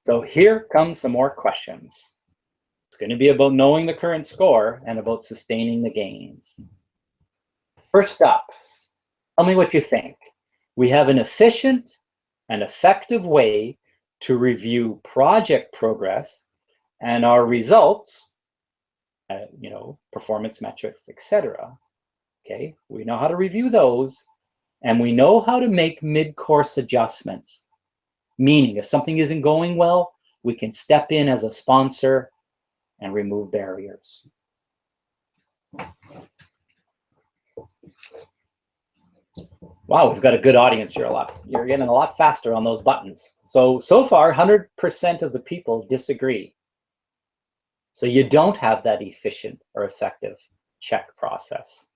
So here come some more questions. It's going to be about knowing the current score and about sustaining the gains. First up, tell me what you think. We have an efficient and effective way to review project progress and our results, performance metrics, etc. Okay, we know how to review those, and we know how to make mid-course adjustments. Meaning, if something isn't going well, we can step in as a sponsor and remove barriers. Wow, we've got a good audience here. You're getting a lot faster on those buttons. So far, 100% of the people disagree. So you don't have that efficient or effective check process.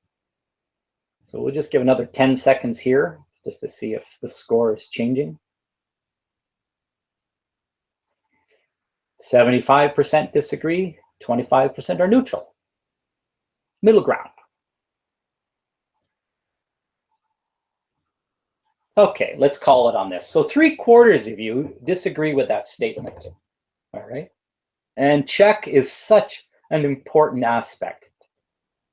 So we'll just give another 10 seconds here just to see if the score is changing. 75% disagree, 25% are neutral. Middle ground. Okay, let's call it on this. So 3/4 of you disagree with that statement, all right? And check is such an important aspect,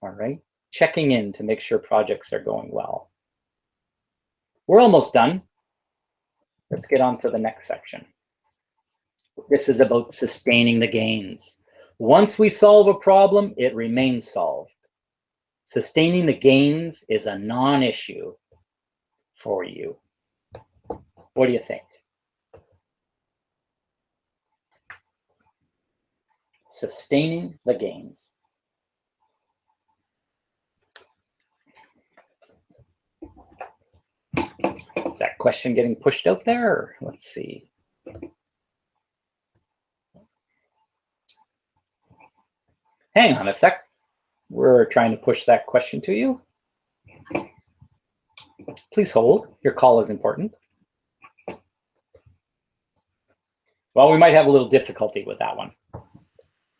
all right? Checking in to make sure projects are going well. We're almost done. Let's get on to the next section. This is about sustaining the gains. Once we solve a problem, it remains solved. Sustaining the gains is a non-issue for you. What do you think? Sustaining the gains. Is that question getting pushed out there? Let's see. Hang on a sec. We're trying to push that question to you. Please hold. Your call is important. Well, we might have a little difficulty with that one.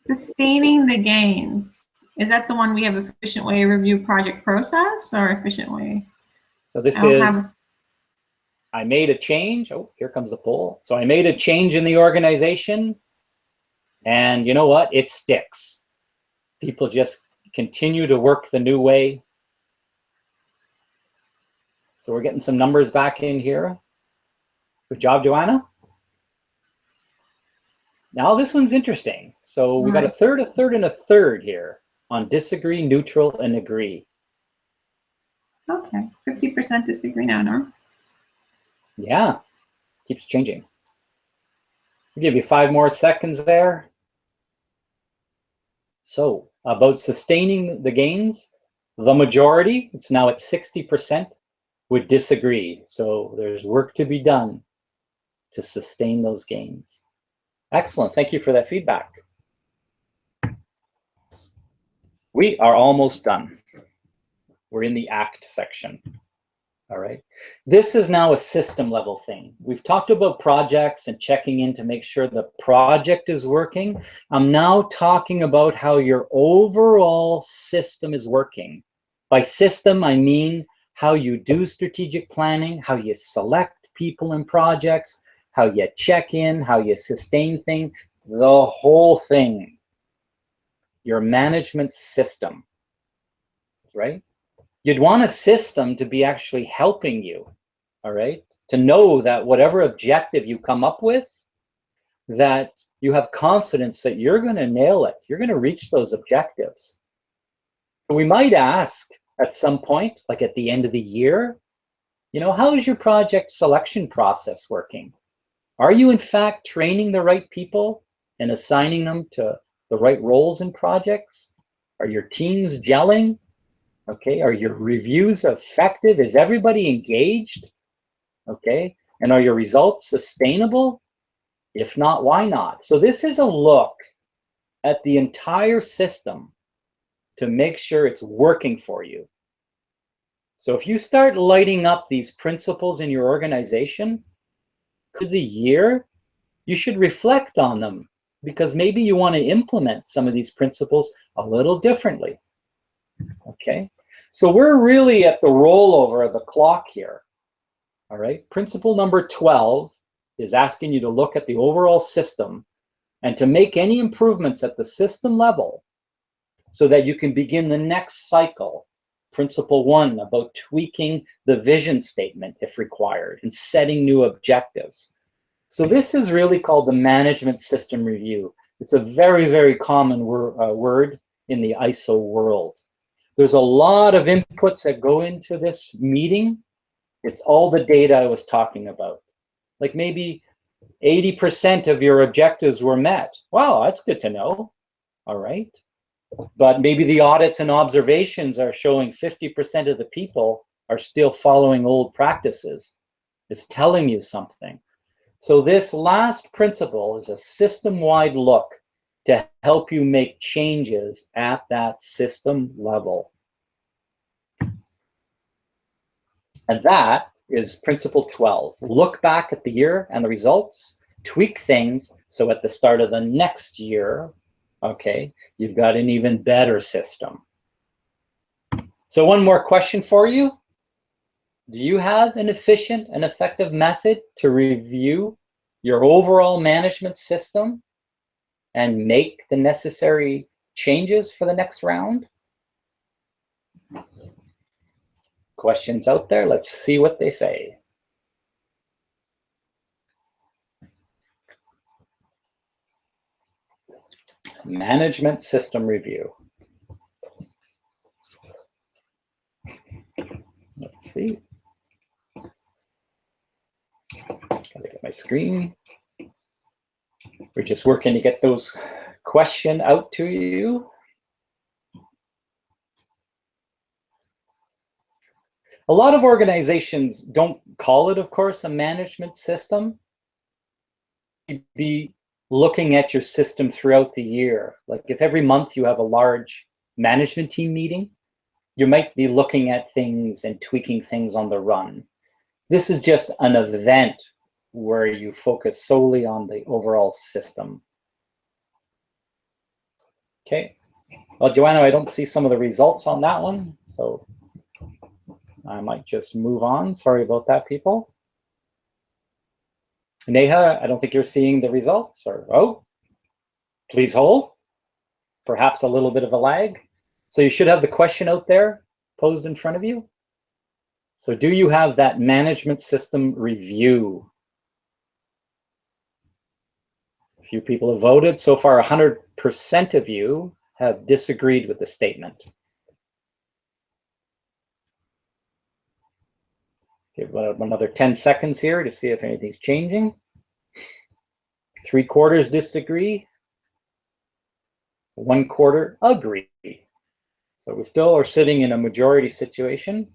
Sustaining the gains. Is that the one we have efficient way to review project process or efficient way? So this is, I made a change. Oh, here comes the poll. So I made a change in the organization, and you know what? It sticks. People just continue to work the new way. So we're getting some numbers back in here. Good job, Joanna. Now this one's interesting. So we got a third, and a third here on disagree, neutral, and agree. Okay, 50% disagree now, no? Yeah, keeps changing. I'll give you 5 more seconds there. So about sustaining the gains, the majority, it's now at 60%, would disagree. So there's work to be done to sustain those gains. Excellent, thank you for that feedback. We are almost done. We're in the ACT section, all right? This is now a system level thing. We've talked about projects and checking in to make sure the project is working. I'm now talking about how your overall system is working. By system, I mean how you do strategic planning, how you select people and projects, how you check in, how you sustain things, the whole thing. Your management system, right? You'd want a system to be actually helping you, all right? To know that whatever objective you come up with, that you have confidence that you're gonna nail it. You're gonna reach those objectives. We might ask at some point, like at the end of the year, you know, how is your project selection process working? Are you in fact training the right people and assigning them to the right roles in projects? Are your teams gelling? Okay, are your reviews effective? Is everybody engaged? Okay, and are your results sustainable? If not, why not? So this is a look at the entire system to make sure it's working for you. So if you start lighting up these principles in your organization, through the year, you should reflect on them, because maybe you want to implement some of these principles a little differently. Okay, so we're really at the rollover of the clock here. All right, principle number 12 is asking you to look at the overall system and to make any improvements at the system level so that you can begin the next cycle. Principle 1 about tweaking the vision statement if required and setting new objectives. So this is really called the management system review. It's a very, very common word in the ISO world. There's a lot of inputs that go into this meeting. It's all the data I was talking about. Like maybe 80% of your objectives were met. Wow, that's good to know. All right. But maybe the audits and observations are showing 50% of the people are still following old practices. It's telling you something. So this last principle is a system-wide look to help you make changes at that system level. And that is principle 12. Look back at the year and the results, tweak things, so at the start of the next year, okay, you've got an even better system. So one more question for you. Do you have an efficient and effective method to review your overall management system and make the necessary changes for the next round? Questions out there? Let's see what they say. Management system review. Let's see. Gotta get my screen. We're just working to get those questions out to you. A lot of organizations don't call it, of course, a management system. You'd be looking at your system throughout the year. Like if every month you have a large management team meeting, you might be looking at things and tweaking things on the run. This is just an event where you focus solely on the overall system. Okay. Well, Joanna, I don't see some of the results on that one, so I might just move on. Sorry about that, people. Neha, I don't think you're seeing the results, or, oh, please hold. Perhaps a little bit of a lag. So you should have the question out there posed in front of you. So do you have that management system review? A few people have voted. So far, 100% of you have disagreed with the statement. Give another 10 seconds here to see if anything's changing. 3/4 disagree. 1/4 agree. So we still are sitting in a majority situation.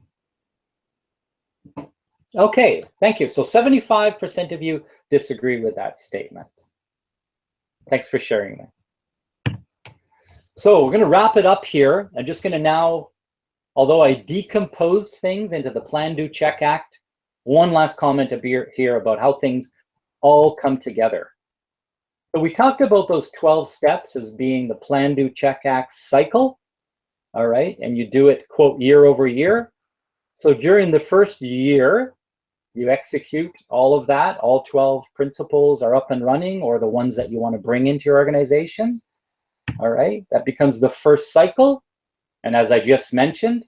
Okay, thank you. So 75% of you disagree with that statement. Thanks for sharing that. So we're going to wrap it up here. I'm just going to now, although I decomposed things into the Plan, Do, Check, Act, one last comment here about how things all come together. So we talked about those 12 steps as being the Plan, Do, Check, Act cycle, all right? And you do it, quote, year over year. So during the first year, you execute all of that. All 12 principles are up and running, or the ones that you want to bring into your organization, all right? That becomes the first cycle. And as I just mentioned,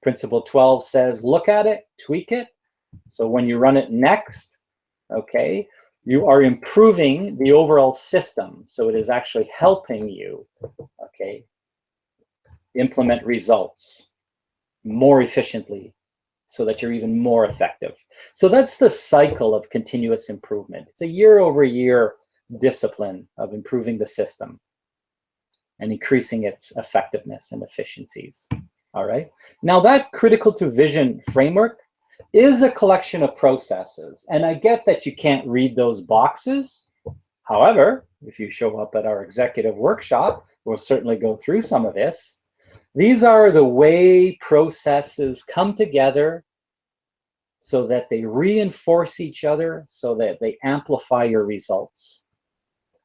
Principle 12 says, look at it, tweak it. So when you run it next, okay, you are improving the overall system. So it is actually helping you, okay, implement results more efficiently so that you're even more effective. So that's the cycle of continuous improvement. It's a year-over-year discipline of improving the system and increasing its effectiveness and efficiencies. All right. Now that critical to vision framework is a collection of processes. And I get that you can't read those boxes. However, if you show up at our executive workshop, we'll certainly go through some of this. These are the way processes come together so that they reinforce each other, so that they amplify your results.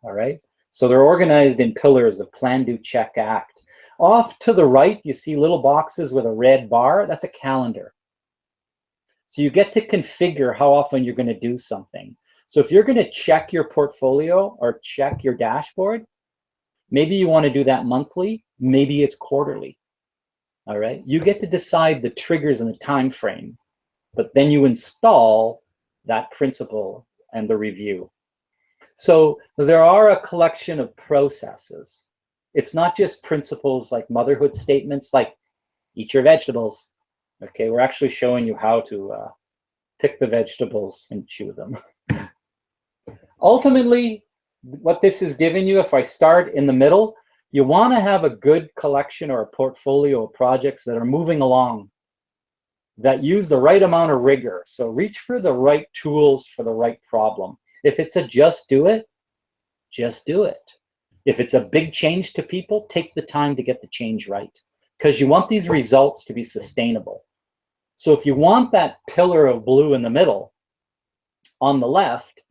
All right? So they're organized in pillars of plan, do, check, act. Off to the right, you see little boxes with a red bar. That's a calendar. So you get to configure how often you're going to do something. So if you're going to check your portfolio or check your dashboard, maybe you want to do that monthly, maybe it's quarterly. All right? You get to decide the triggers and the time frame, but then you install that principle and the review. So there are a collection of processes. It's not just principles like motherhood statements, like eat your vegetables. Okay, we're actually showing you how to pick the vegetables and chew them. Ultimately, what this is giving you, if I start in the middle, you want to have a good collection or a portfolio of projects that are moving along, that use the right amount of rigor. So reach for the right tools for the right problem. If it's a just do it, just do it. If it's a big change to people, take the time to get the change right, because you want these results to be sustainable. So if you want that pillar of blue in the middle, on the left,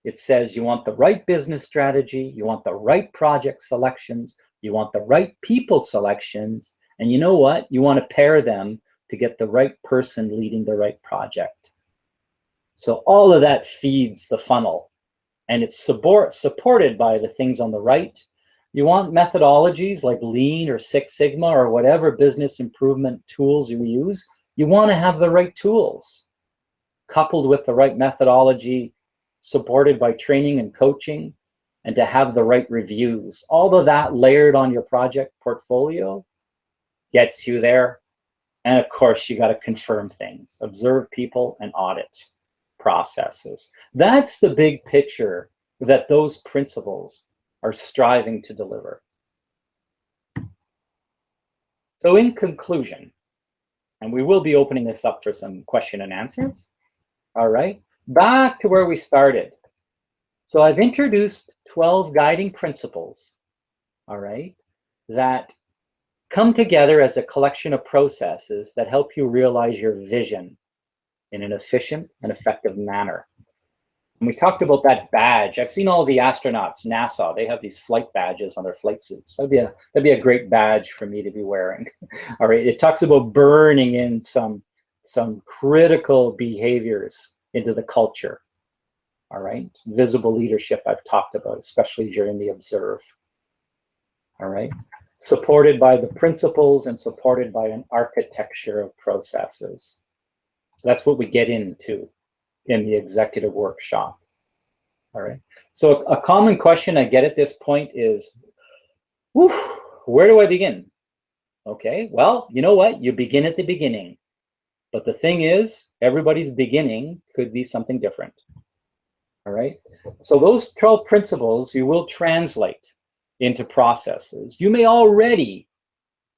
it says you want the right business strategy, you want the right project selections, you want the right people selections, and you know what? You want to pair them to get the right person leading the right project. So all of that feeds the funnel, and it's supported by the things on the right. You want methodologies like Lean or Six Sigma or whatever business improvement tools you use. You want to have the right tools coupled with the right methodology, supported by training and coaching, and to have the right reviews. All of that layered on your project portfolio gets you there. And of course, you got to confirm things, observe people, and audit processes. That's the big picture that those principles are striving to deliver. So in conclusion, and we will be opening this up for some question and answers. All right, back to where we started. So I've introduced 12 guiding principles, all right, that come together as a collection of processes that help you realize your vision in an efficient and effective manner. And we talked about that badge. I've seen all the astronauts, NASA, they have these flight badges on their flight suits. That'd be a great badge for me to be wearing. All right, it talks about burning in some critical behaviors into the culture. All right, visible leadership I've talked about, especially during the observe. All right, supported by the principles and supported by an architecture of processes. That's what we get into in the executive workshop. All right, so a common question I get at this point is, where do I begin? Okay, well, you know what? You begin at the beginning. But the thing is, everybody's beginning could be something different. All right, so those 12 principles you will translate into processes. You may already,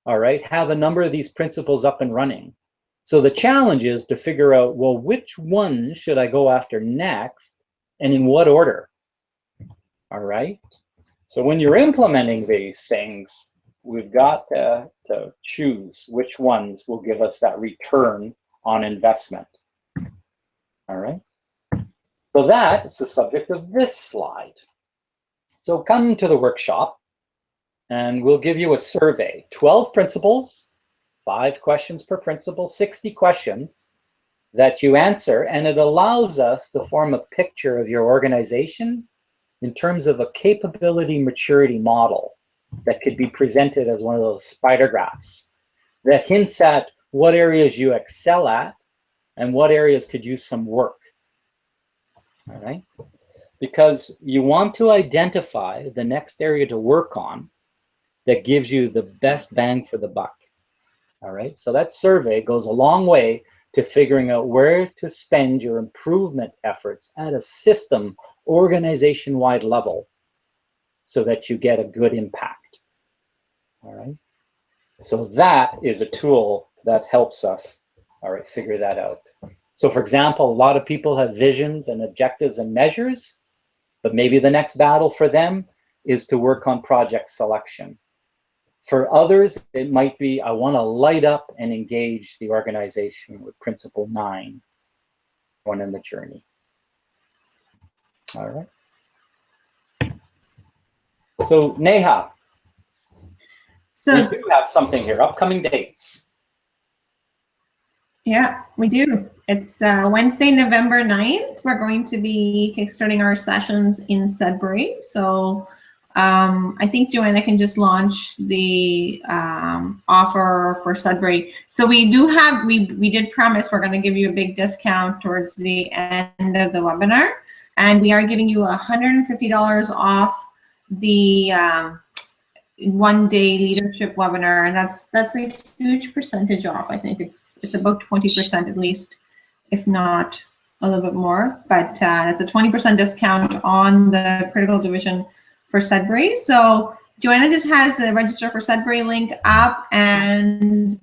all right, have a number of these principles up and running. So the challenge is to figure out, well, which one should I go after next and in what order? All right, so when you're implementing these things, we've got to choose which ones will give us that return on investment. All right, so that is the subject of this slide. So come to the workshop and we'll give you a survey, 12 principles, 5 questions per principle, 60 questions that you answer, and it allows us to form a picture of your organization in terms of a capability maturity model that could be presented as one of those spider graphs that hints at what areas you excel at and what areas could use some work. All right, because you want to identify the next area to work on that gives you the best bang for the buck. All right, so that survey goes a long way to figuring out where to spend your improvement efforts at a system, organization-wide level so that you get a good impact. All right, so that is a tool that helps us, all right, figure that out. So for example, a lot of people have visions and objectives and measures, but maybe the next battle for them is to work on project selection. For others, it might be, I want to light up and engage the organization with principle 9, one in the journey. All right. So Neha, So we do have something here, upcoming dates. yeah, we do. It's Wednesday, November 9th. We're going to be kickstarting our sessions in Sudbury. So I think Joanna can just launch the offer for Sudbury. So we do have, we did promise we're going to give you a big discount towards the end of the webinar. And we are giving you $150 off the one-day leadership webinar, and that's a huge percentage off. I think it's about 20% at least, if not a little bit more. But that's a 20% discount on the critical division for Sudbury. So Joanna just has the register for Sudbury link up, and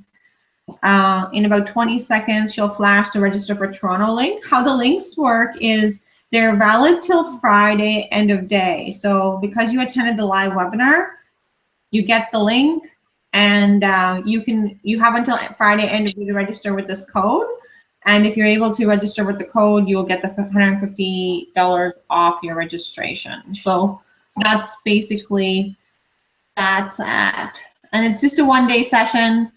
in about 20 seconds she'll flash the register for Toronto link. How the links work is they're valid till Friday end of day. So because you attended the live webinar, you get the link, and you have until Friday end of day to register with this code. And if you're able to register with the code, you'll get the $150 off your registration. So that's basically that's at. And it's just a one-day session.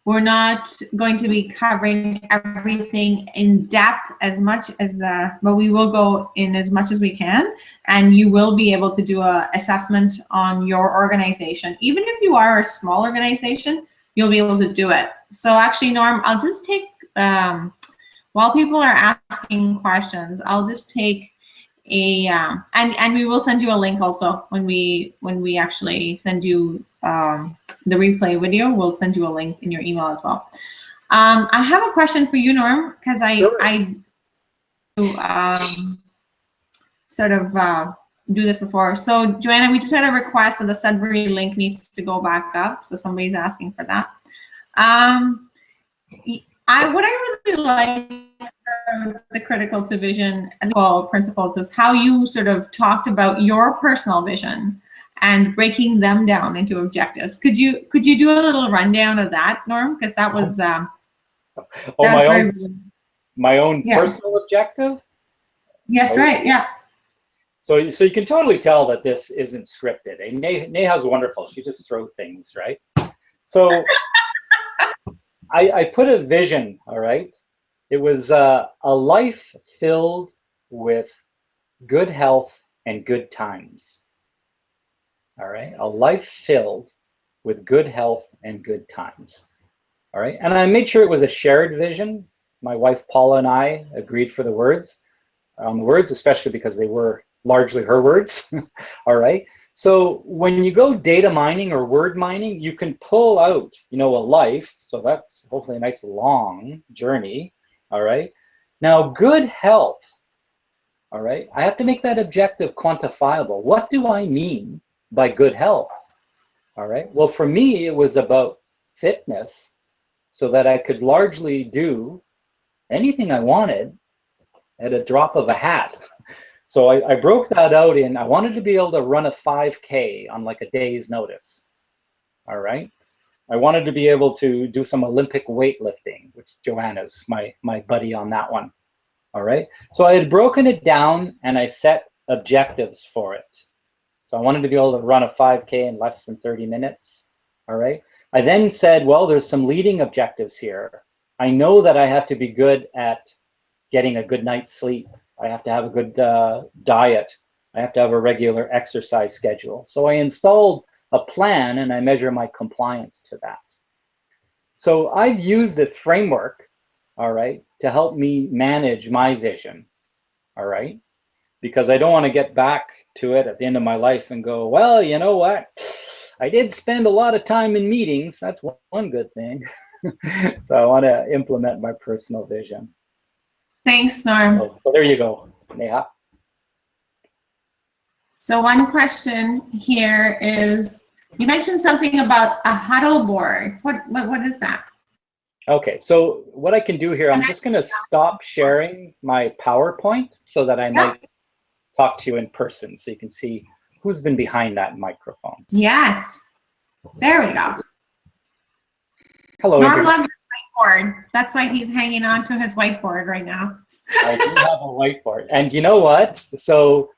We're not going to be covering everything in depth as much as, but we will go in as much as we can, and you will be able to do an assessment on your organization. Even if you are a small organization, you'll be able to do it. So actually, Norm, I'll just take, while people are asking questions, I'll just take a, and we will send you a link also when we actually send you the replay video. We'll send you a link in your email as well. I have a question for you, Norm, because I sort of do this before. So Joanna, we just had a request that the Sudbury link needs to go back up. So somebody's asking for that. What I really like the critical division and the principles is how you sort of talked about your personal vision and breaking them down into objectives. Could you do a little rundown of that, Norm? Because that was my own personal objective. Yes, right. Yeah. So you can totally tell that this isn't scripted. And Neha's wonderful. She just throws things, right? So I put a vision. All right. It was a life filled with good health and good times. All right, a life filled with good health and good times. All right, and I made sure it was a shared vision. My wife Paula and I agreed for the words, especially because they were largely her words. All right, so when you go data mining or word mining, you can pull out, a life. So that's hopefully a nice long journey. All right, now good health. All right, I have to make that objective quantifiable. What do I mean by good health? All right, well, for me, it was about fitness so that I could largely do anything I wanted at a drop of a hat. So I broke that out in, I wanted to be able to run a 5K on like a day's notice. All right, I wanted to be able to do some Olympic weightlifting, which Joanna's my buddy on that one. All right, so I had broken it down and I set objectives for it. So I wanted to be able to run a 5K in less than 30 minutes. All right, I then said, well, there's some leading objectives here. I know that I have to be good at getting a good night's sleep. I have to have a good diet. I have to have a regular exercise schedule. So I installed a plan and I measure my compliance to that. So I've used this framework, all right, to help me manage my vision, all right, because I don't want to get back to it at the end of my life and go, well, you know what? I did spend a lot of time in meetings. That's one good thing. So I want to implement my personal vision. Thanks, Norm. So there you go, Neha. So one question here is, you mentioned something about a huddle board. What is that? Okay, so what I can do here, I'm just going to stop sharing my PowerPoint so that I might talk to you in person so you can see who's been behind that microphone. Yes. There we go. Hello, Norm Adrian. loves his whiteboard. That's why he's hanging on to his whiteboard right now. I do have a whiteboard. And you know what? So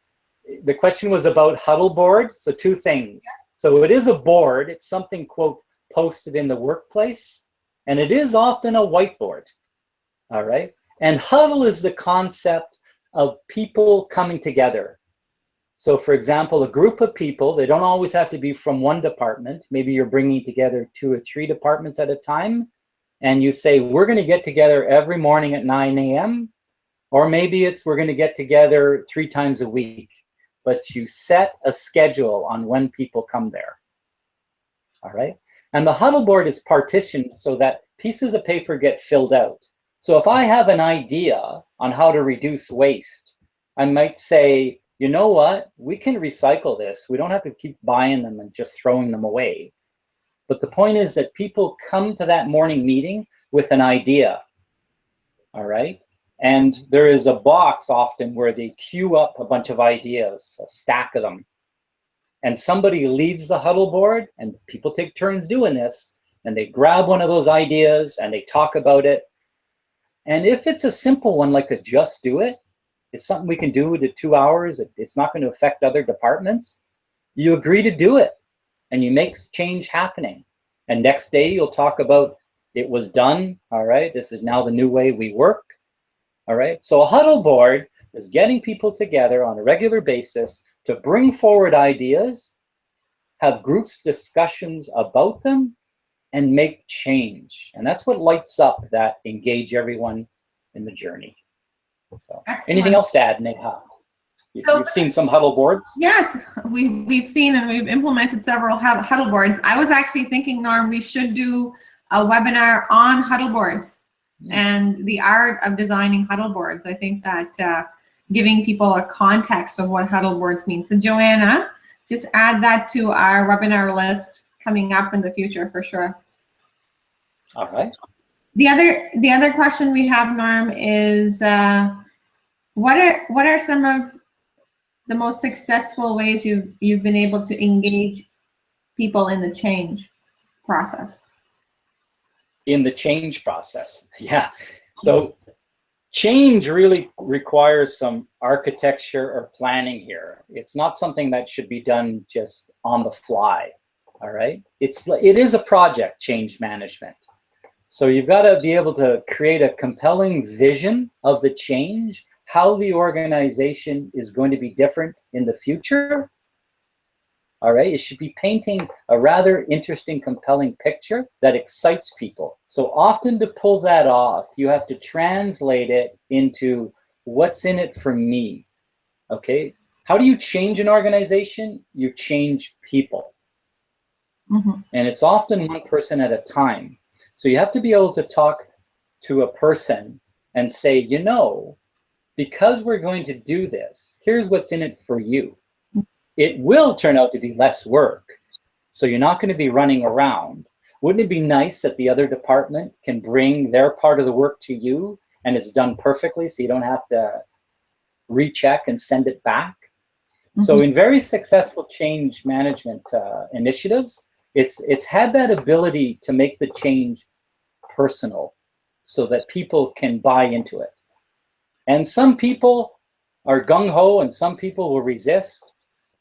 the question was about huddle board. So two things. So it is a board. It's something, quote, posted in the workplace. And it is often a whiteboard. All right. And huddle is the concept of people coming together. So for example, a group of people, they don't always have to be from one department. Maybe you're bringing together 2 or 3 departments at a time. And you say, we're going to get together every morning at 9 a.m. Or maybe it's we're going to get together 3 times a week. But you set a schedule on when people come there. All right. And the huddle board is partitioned so that pieces of paper get filled out. So if I have an idea on how to reduce waste, I might say, you know what, we can recycle this. We don't have to keep buying them and just throwing them away. But the point is that people come to that morning meeting with an idea. All right. And there is a box often where they queue up a bunch of ideas, a stack of them. And somebody leads the huddle board, and people take turns doing this, and they grab one of those ideas and they talk about it. And if it's a simple one, like a just do it, it's something we can do in 2 hours, it's not going to affect other departments, you agree to do it and you make change happening. And next day you'll talk about it was done. All right, this is now the new way we work. All right, so a huddle board is getting people together on a regular basis to bring forward ideas, have groups discussions about them, and make change. And that's what lights up that engage everyone in the journey. So anything else to add, Neha? You've seen some huddle boards? Yes, we've seen and we've implemented several huddle boards. I was actually thinking, Norm, we should do a webinar on huddle boards and the art of designing huddle boards. I think that giving people a context of what huddle boards mean. So Joanna, just add that to our webinar list coming up in the future for sure. All right. The other question we have, Norm, is what are some of the most successful ways you've been able to engage people in the change process? In the change process, yeah. So change really requires some architecture or planning here. It's not something that should be done just on the fly. All right. It is a project, change management. So you've got to be able to create a compelling vision of the change, how the organization is going to be different in the future. All right, it should be painting a rather interesting, compelling picture that excites people. So often to pull that off, you have to translate it into what's in it for me. Okay, how do you change an organization? You change people. Mm-hmm. And it's often one person at a time. So you have to be able to talk to a person and say, you know, because we're going to do this, here's what's in it for you. It will turn out to be less work. So you're not going to be running around. Wouldn't it be nice that the other department can bring their part of the work to you and it's done perfectly so you don't have to recheck and send it back? Mm-hmm. So in very successful change management initiatives, it's had that ability to make the change personal so that people can buy into it. And some people are gung-ho and some people will resist,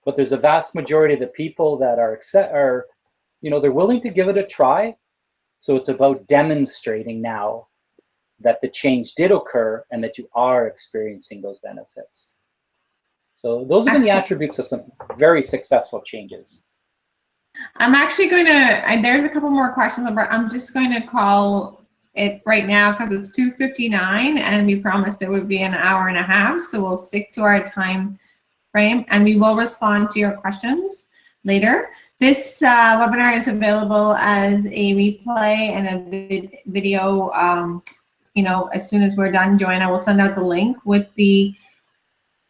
but there's a vast majority of the people that are, you know, they're willing to give it a try. So it's about demonstrating now that the change did occur and that you are experiencing those benefits. So those have been the attributes of some very successful changes. I'm actually going to, there's a couple more questions, but I'm just going to call it right now because it's 2:59 and we promised it would be an hour and a half. So we'll stick to our time frame and we will respond to your questions later. This webinar is available as a replay and a video, you know, as soon as we're done. Joanna will send out the link with the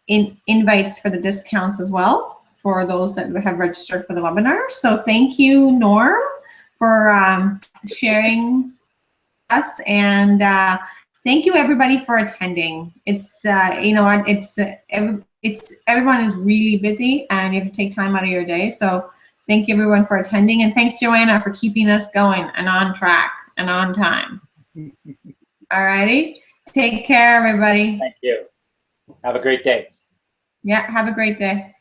invites for the discounts as well for those that have registered for the webinar. So thank you, Norm, for sharing us, and thank you everybody for attending. It's you know, it's everyone is really busy and you have to take time out of your day. So Thank you everyone for attending, and thanks Joanna for keeping us going and on track and on time. All righty. Take care, everybody. Thank you. Have a great day. Yeah, have a great day.